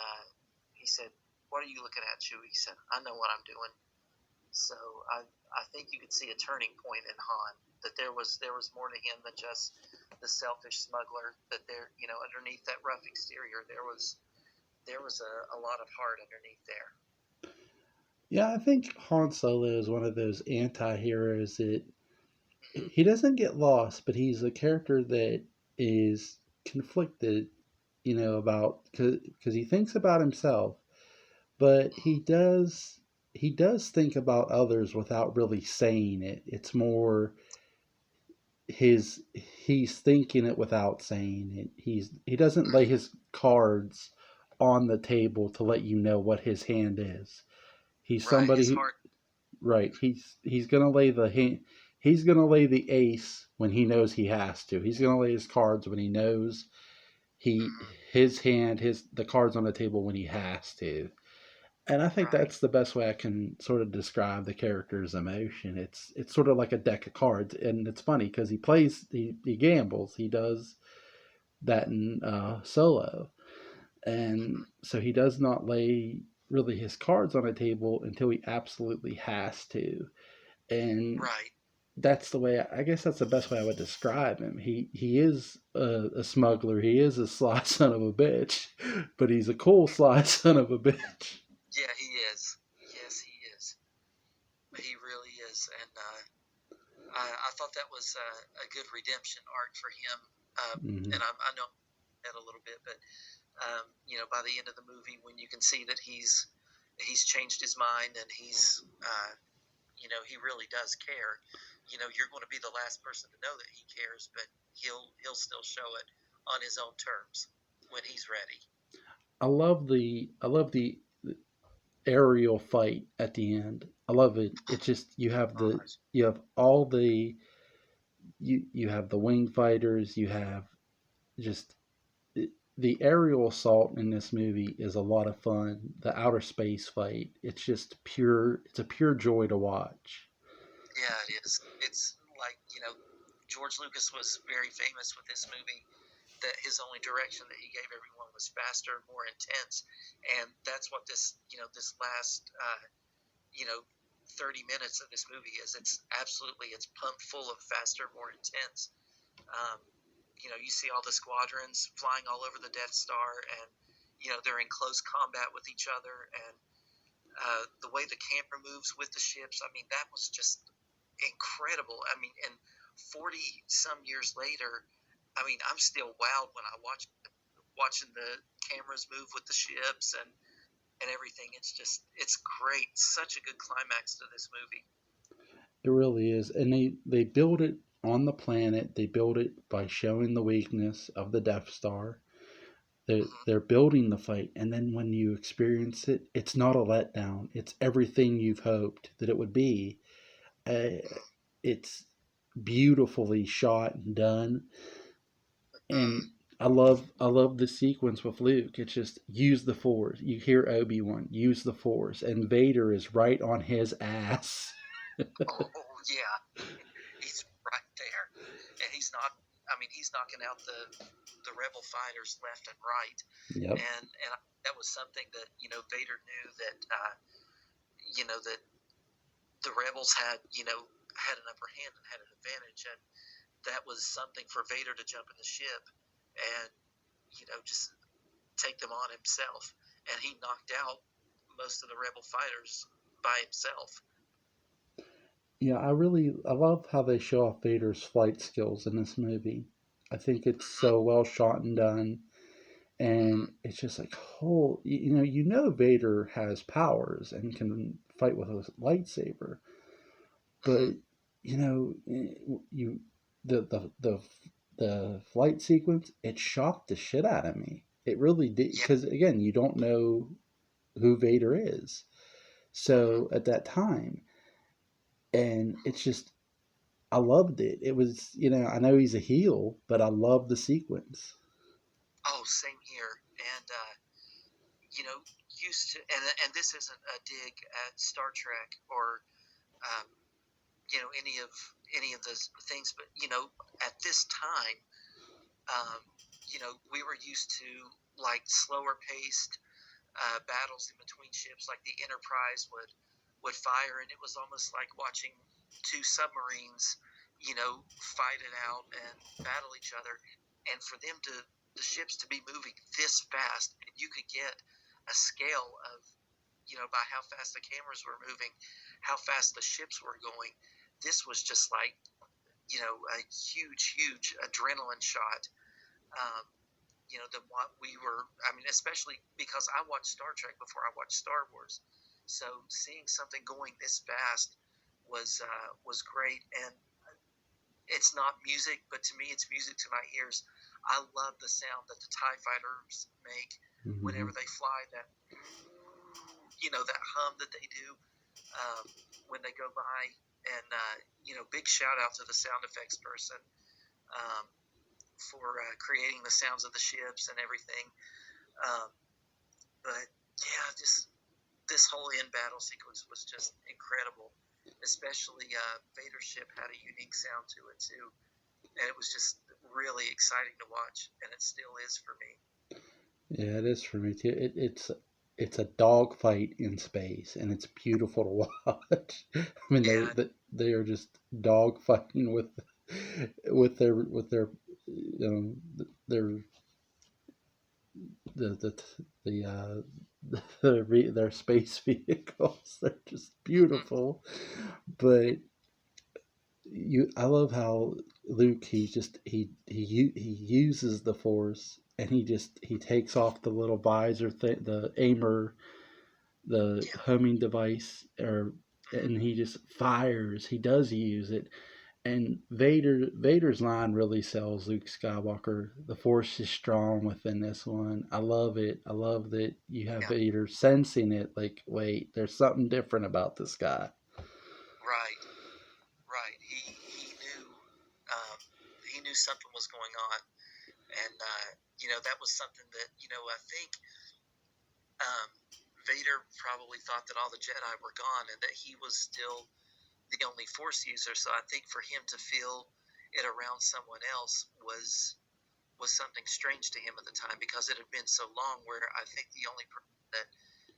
he said, "What are you looking at, Chewie?" He said, "I know what I'm doing." So I think you could see a turning point in Han, that there was more to him than just the selfish smuggler. That underneath that rough exterior, there was a lot of heart underneath there. Yeah, I think Han Solo is one of those anti-heroes that he doesn't get lost, but he's a character that is conflicted, about, because he thinks about himself, but he does think about others without really saying it. It's more he's thinking it without saying it. He doesn't lay his cards on the table to let you know what his hand is. He's Right, somebody his who, heart. right. He's gonna lay the hand. He's gonna lay the ace when he knows he has to. He's gonna lay his cards when he knows he his hand his the cards on the table when he has to. And I think Right. that's the best way I can sort of describe the character's emotion. It's sort of like a deck of cards, and it's funny because he gambles. He does that in Solo, and so he does not lay really his cards on a table until he absolutely has to. And Right. that's the way I guess that's the best way I would describe him. He is a smuggler. He is a sly son of a bitch, but he's a cool sly son of a bitch. Yeah, he is. Yes, he is. He really is, and I thought that was a good redemption arc for him. Hmm. And I know that a little bit, but by the end of the movie, when you can see that he's changed his mind, and he really does care. You're going to be the last person to know that he cares, but he'll still show it on his own terms when he's ready. I love the aerial fight at the end. I love it. It's just Gosh. you have all the you have the wing fighters, you have just the aerial assault in this movie is a lot of fun. The outer space fight, it's just pure. It's a pure joy to watch. Yeah, it is. It's like, George Lucas was very famous with this movie that his only direction that he gave everyone was faster, more intense, and that's what this last, 30 minutes of this movie is. It's pumped full of faster, more intense. Um, you see all the squadrons flying all over the Death Star, and they're in close combat with each other, and the way the camera moves with the ships. I mean, that was just incredible. I mean, and 40 some years later, I mean, I'm still wowed when I watching the cameras move with the ships and everything. It's great. Such a good climax to this movie. It really is, and they build it on the planet. They build it by showing the weakness of the Death Star. They're building the fight, and then when you experience it, it's not a letdown. It's everything you've hoped that it would be. It's beautifully shot and done, and I love the sequence with Luke. It's just use the Force. You hear Obi-Wan use the Force, and Vader is right on his ass. Oh yeah, he's right there, and he's not. I mean, he's knocking out the rebel fighters left and right, Yep. and that was something that Vader knew that that the rebels had an upper hand and had an advantage, and that was something for Vader to jump in the ship and just take them on himself, and he knocked out most of the rebel fighters by himself. Yeah, I love how they show off Vader's flight skills in this movie. I think it's so well shot and done, and it's just like, oh, you know Vader has powers and can fight with a lightsaber, but you the the flight sequence, it shocked the shit out of me. It really did, Yeah. because again, you don't know who Vader is. So at that time, and it's just I loved it. It was, I know he's a heel, but I love the sequence. Oh, same here. And you know, used to, and this isn't a dig at Star Trek or um, any of those things, but at this time, um, we were used to like slower paced battles in between ships, like the Enterprise would fire, and it was almost like watching two submarines, fight it out and battle each other. And for the ships to be moving this fast, and you could get a scale of, by how fast the cameras were moving, how fast the ships were going. This was just like, a huge, huge adrenaline shot. Um, than what we were. I mean, especially because I watched Star Trek before I watched Star Wars, so seeing something going this fast was great. And it's not music, but to me, it's music to my ears. I love the sound that the Tie Fighters make Mm-hmm. whenever they fly. That hum that they do when they go by. And big shout out to the sound effects person. Um, for creating the sounds of the ships and everything. Um, but yeah, just this whole end battle sequence was just incredible. Especially Vader's ship had a unique sound to it too, and it was just really exciting to watch, and it still is for me. Yeah, it is for me too. It's a dog fight in space, and it's beautiful to watch. I mean, Yeah, they are just dog fighting with their their their space vehicles. They're just beautiful, but I love how Luke, he uses the Force, and he takes off the little visor thing, the aimer, the yeah, homing device, and he just fires. He does use it, and Vader's line really sells Luke Skywalker. The Force is strong within this one. I love it. I love that you have Yeah, Vader sensing it. Like, wait, there's something different about this guy. right, right. Um, he knew something was going on, and that was something that I think um, Vader probably thought that all the Jedi were gone and that he was still the only Force user. So I think for him to feel it around someone else was something strange to him at the time, because it had been so long where I think the only person that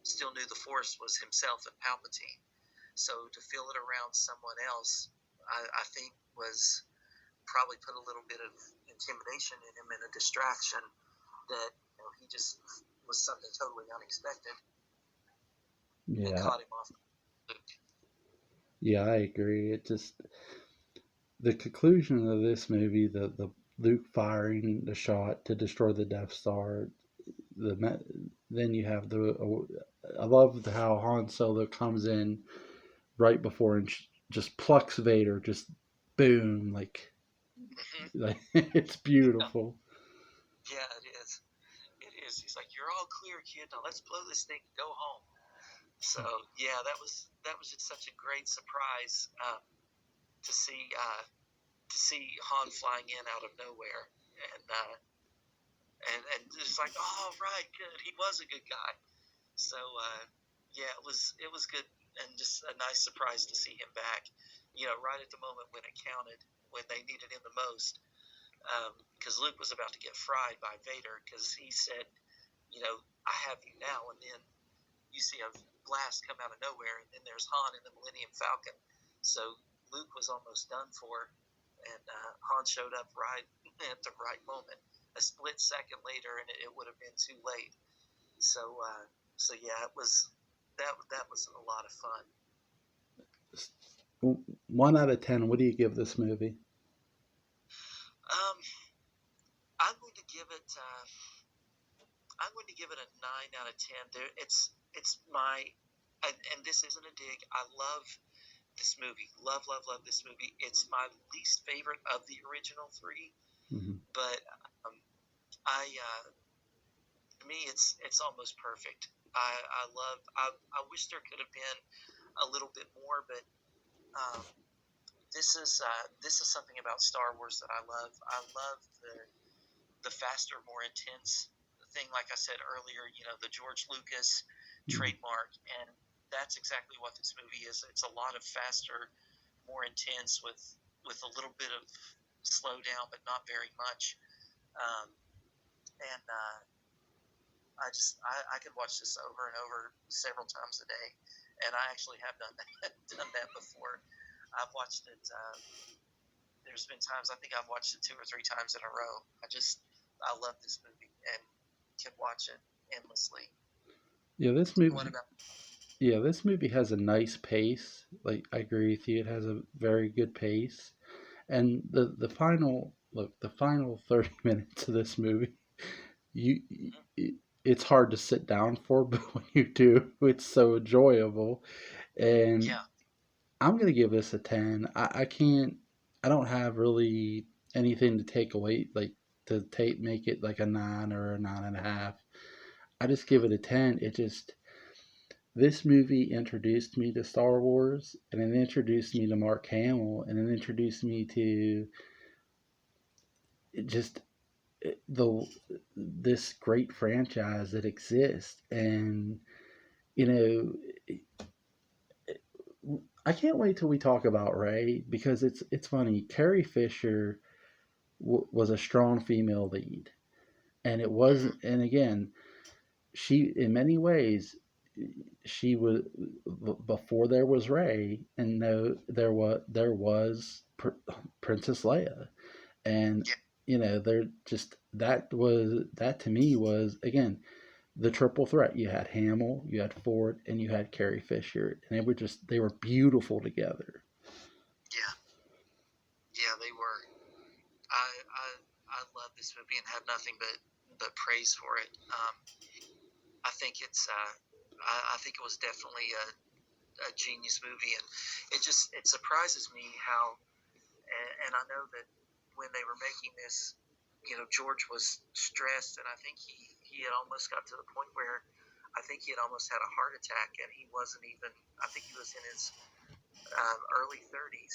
still knew the Force was himself and Palpatine. So to feel it around someone else, I think was probably put a little bit of intimidation in him and a distraction that he just was something totally unexpected and Yeah, caught him off. yeah, I agree. It just the conclusion of this movie, the Luke firing the shot to destroy the Death Star. Then you have I love how Han Solo comes in right before and just plucks Vader, just boom, Mm-hmm. like it's beautiful. Yeah, it is. It is. He's like, "You're all clear, kid. Now let's blow this thing and go home." So yeah, that was just such a great surprise to see Han flying in out of nowhere, and and just like, "Oh right, good. He was a good guy." So yeah, it was good and just a nice surprise to see him back. Right at the moment when it counted, when they needed him the most, because Luke was about to get fried by Vader, because he said, "I have you now," and then you see a blast come out of nowhere, and then there's Han in the Millennium Falcon. So Luke was almost done for, and Han showed up right at the right moment, a split second later, and it would have been too late. So, yeah, that was a lot of fun. 1 out of 10. What do you give this movie? Um, I'm going to give it. I'm going to give it a 9 out of 10. It's my, and this isn't a dig. I love this movie. Love, love, love this movie. It's my least favorite of the original three, Mm-hmm. but I to me it's almost perfect. I love. I wish there could have been a little bit more, but um, this is something about Star Wars that I love. I love the faster, more intense thing. Like I said earlier, the George Lucas Mm-hmm. trademark, and that's exactly what this movie is. It's a lot of faster, more intense with a little bit of slow down, but not very much. Um, and I could watch this over and over several times a day, and I actually have done that done that before. I've watched it. There's been times I think I've watched it 2 or 3 times in a row. I love this movie and can watch it endlessly. Yeah, What about? this movie has a nice pace. Like I agree with you, it has a very good pace. And the final 30 minutes of this movie, you it's hard to sit down for, but when you do, it's so enjoyable. And Yeah, I'm gonna give this a 10. I can't. I don't have really anything to take away, like to take make it like a 9 or a 9.5. I just give it a 10. It just this movie introduced me to Star Wars, and it introduced me to Mark Hamill, and it introduced me to just the this great franchise that exists. And you know, I can't wait till we talk about Ray, because it's funny. Carrie Fisher was a strong female lead, and it mm-hmm. wasn't. And again, she in many ways she was before there was Ray, and no, there was Princess Leia, and Yeah, there just that to me was again the triple threat. You had Hamill, you had Ford, and you had Carrie Fisher, and they were beautiful together. yeah, yeah. They were. I love this movie and have nothing but praise for it. I think I think it was definitely a genius movie, and it surprises me how and I know that when they were making this, George was stressed, and I think he had almost got to the point where I think he had almost had a heart attack, and he wasn't even. I think he was in his early 30s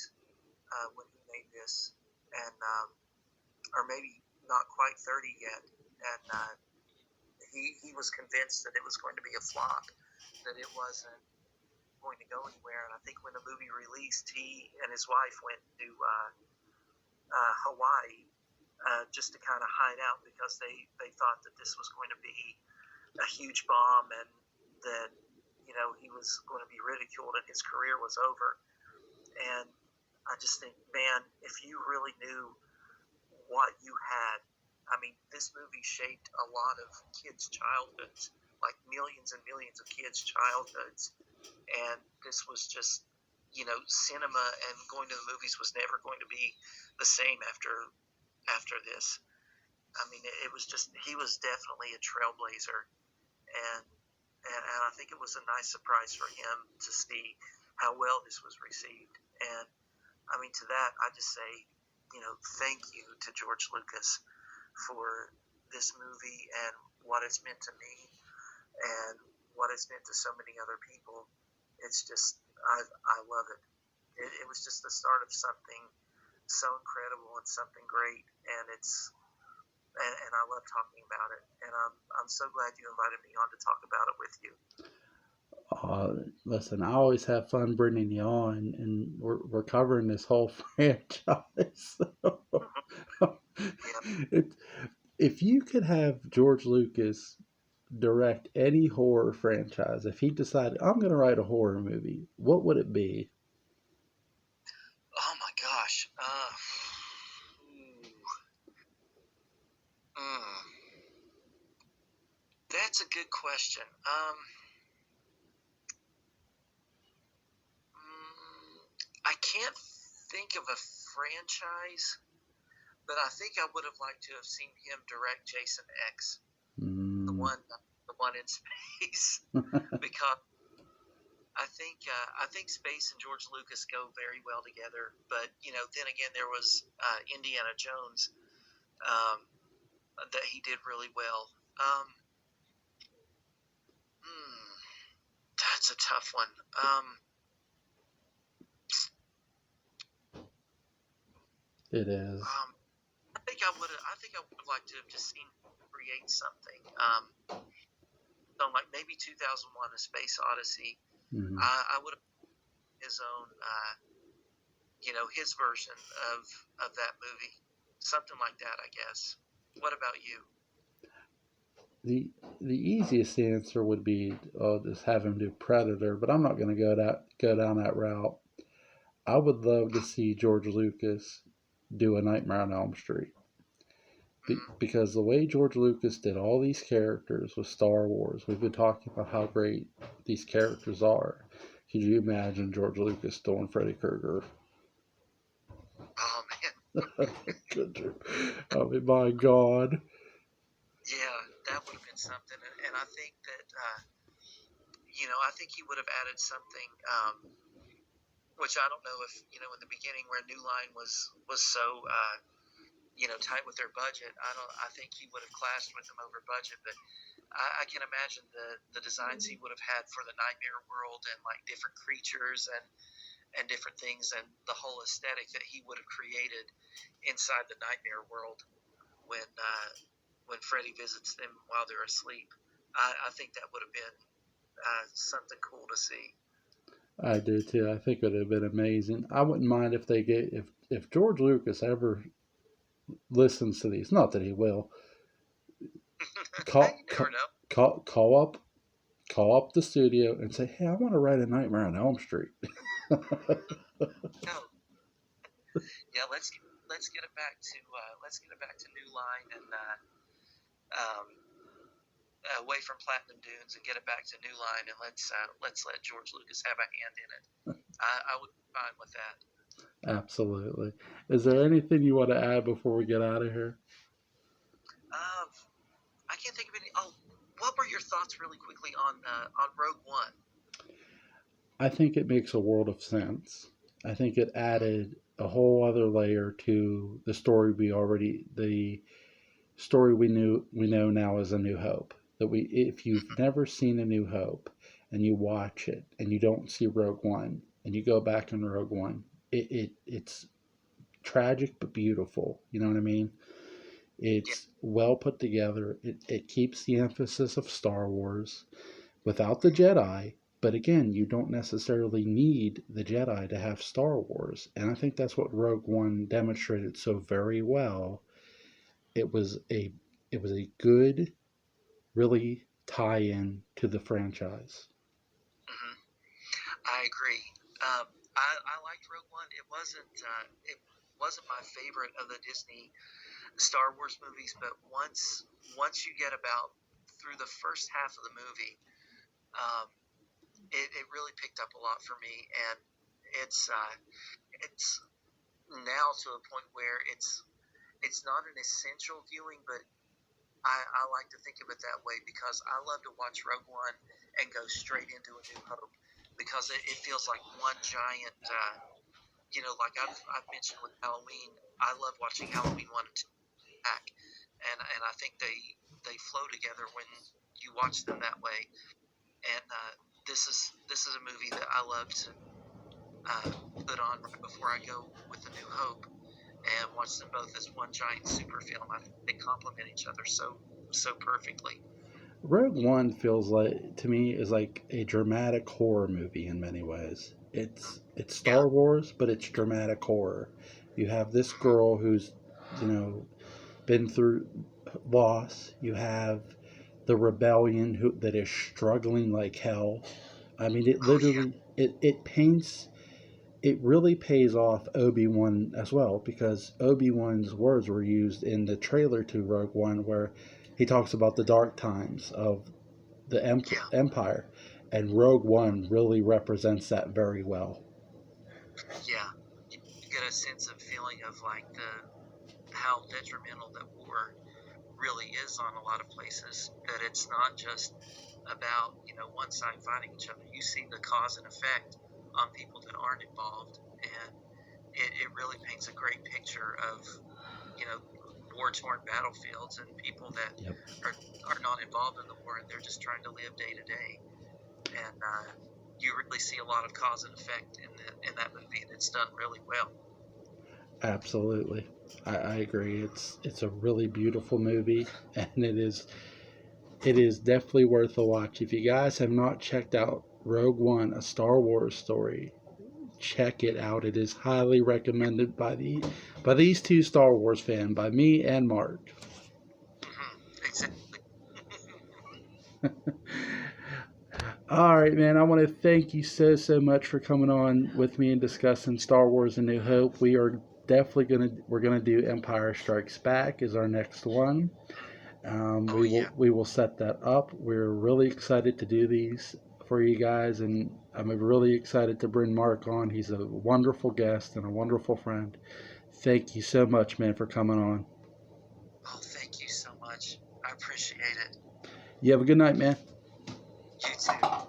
when he made this, and or maybe not quite 30 yet, and he was convinced that it was going to be a flop, that it wasn't going to go anywhere. And I think when the movie released, he and his wife went to Hawaii just to kind of hide out because they thought that this was going to be a huge bomb and that he was going to be ridiculed and his career was over. And I just think, man, if you really knew what you had, I mean, this movie shaped a lot of kids' childhoods, like millions and millions of kids' childhoods. And this was just, cinema and going to the movies was never going to be the same after this. I mean, it was just, he was definitely a trailblazer. And I think it was a nice surprise for him to see how well this was received. And I mean, to that, I just say, thank you to George Lucas for this movie and what it's meant to me and what it's meant to so many other people. It's just, I love it. It was just the start of something so incredible and something great, and and I love talking about it. And I'm so glad you invited me on to talk about it with you. Listen, I always have fun bringing you on, and we're covering this whole franchise. Yeah. If you could have George Lucas direct any horror franchise, if he decided, I'm going to write a horror movie, what would it be? Oh my gosh. That's a good question. I can't think of a franchise, but I think I would have liked to have seen him direct Jason X, the Mm. one in space, because I think space and George Lucas go very well together. But then again, there was Indiana Jones um, that he did really well. Um, that's a tough one. It is. I think I would have liked to have just seen him create something. So like maybe 2001: A Space Odyssey. Mm-hmm. I would have his own, his version of that movie, something like that, I guess. What about you? The easiest answer would be just have him do Predator, but I'm not going to go down that route. I would love to see George Lucas do a Nightmare on Elm Street. Because the way George Lucas did all these characters with Star Wars, we've been talking about how great these characters are. Could you imagine George Lucas doing Freddy Krueger? Oh man. I mean, my God. Yeah, that would have been something, and I think that I think he would have added something, which I don't know if in the beginning where New Line was so tight with their budget. I think he would have clashed with them over budget, but I can imagine the designs he would have had for the nightmare world and like different creatures and different things and the whole aesthetic that he would have created inside the nightmare world when Freddy visits them while they're asleep. I think that would have been something cool to see. I do too. I think it would have been amazing. I wouldn't mind if they get if George Lucas ever listens to these. Not that he will. Call You never know. call up the studio and say, "Hey, I want to write a Nightmare on Elm Street." No. Yeah, let's get it back to New Line and um, away from Platinum Dunes and get it back to New Line and let's let George Lucas have a hand in it. I would be fine with that. Absolutely. Is there anything you want to add before we get out of here? Um, I can't think of any. Oh, what were your thoughts really quickly on Rogue One? I think it makes a world of sense. I think it added a whole other layer to the story we know now as A New Hope. That we, if you've never seen A New Hope and you watch it and you don't see Rogue One and you go back in Rogue One, it's tragic but beautiful. You know what I mean? Yeah. It's well put together. It keeps the emphasis of Star Wars without the Jedi. But again, you don't necessarily need the Jedi to have Star Wars. And I think that's what Rogue One demonstrated so very well. It was a good, really tie-in to the franchise. Hmm. I agree. I liked Rogue One. It wasn't my favorite of the Disney Star Wars movies, but once you get about through the first half of the movie, um, it really picked up a lot for me, and it's now to a point where it's not an essential viewing, but I like to think of it that way because I love to watch Rogue One and go straight into A New Hope because it feels like one giant. Like I've mentioned with Halloween, I love watching Halloween 1 and 2 back, and I think they flow together when you watch them that way. And this is a movie that I love to put on right before I go with A New Hope and watch them both as one giant super film. I think they complement each other so perfectly. Rogue One feels like to me is like a dramatic horror movie in many ways. It's Yeah. Star Wars, but it's dramatic horror. You have this Hmm. girl who's, you know, been through loss. You have the rebellion that is struggling like hell. I mean, it Oh yeah. literally it paints it really pays off Obi-Wan as well because Obi-Wan's words were used in the trailer to Rogue One where he talks about the dark times of the Yeah. Empire, and Rogue One really represents that very well. Yeah. You get a sense of feeling of like the how detrimental that war really is on a lot of places. That it's not just about one side fighting each other. You see the cause and effect on people that aren't involved, and it really paints a great picture of you know war torn battlefields and people that Yep, are not involved in the war and they're just trying to live day to day. And you really see a lot of cause and effect in that movie, and it's done really well. absolutely. I agree. It's a really beautiful movie, and it is definitely worth a watch. If you guys have not checked out Rogue One, a Star Wars story, check it out. It is highly recommended by these two Star Wars fans, by me and Mark. Exactly. All right, man. I want to thank you so much for coming on with me and discussing Star Wars: A New Hope. We are definitely gonna do Empire Strikes Back as our next one. Oh yeah. We will set that up. We're really excited to do these for you guys, and I'm really excited to bring Mark on. He's a wonderful guest and a wonderful friend. Thank you so much, man, for coming on. Oh, thank you so much. I appreciate it. You have a good night, man. You too.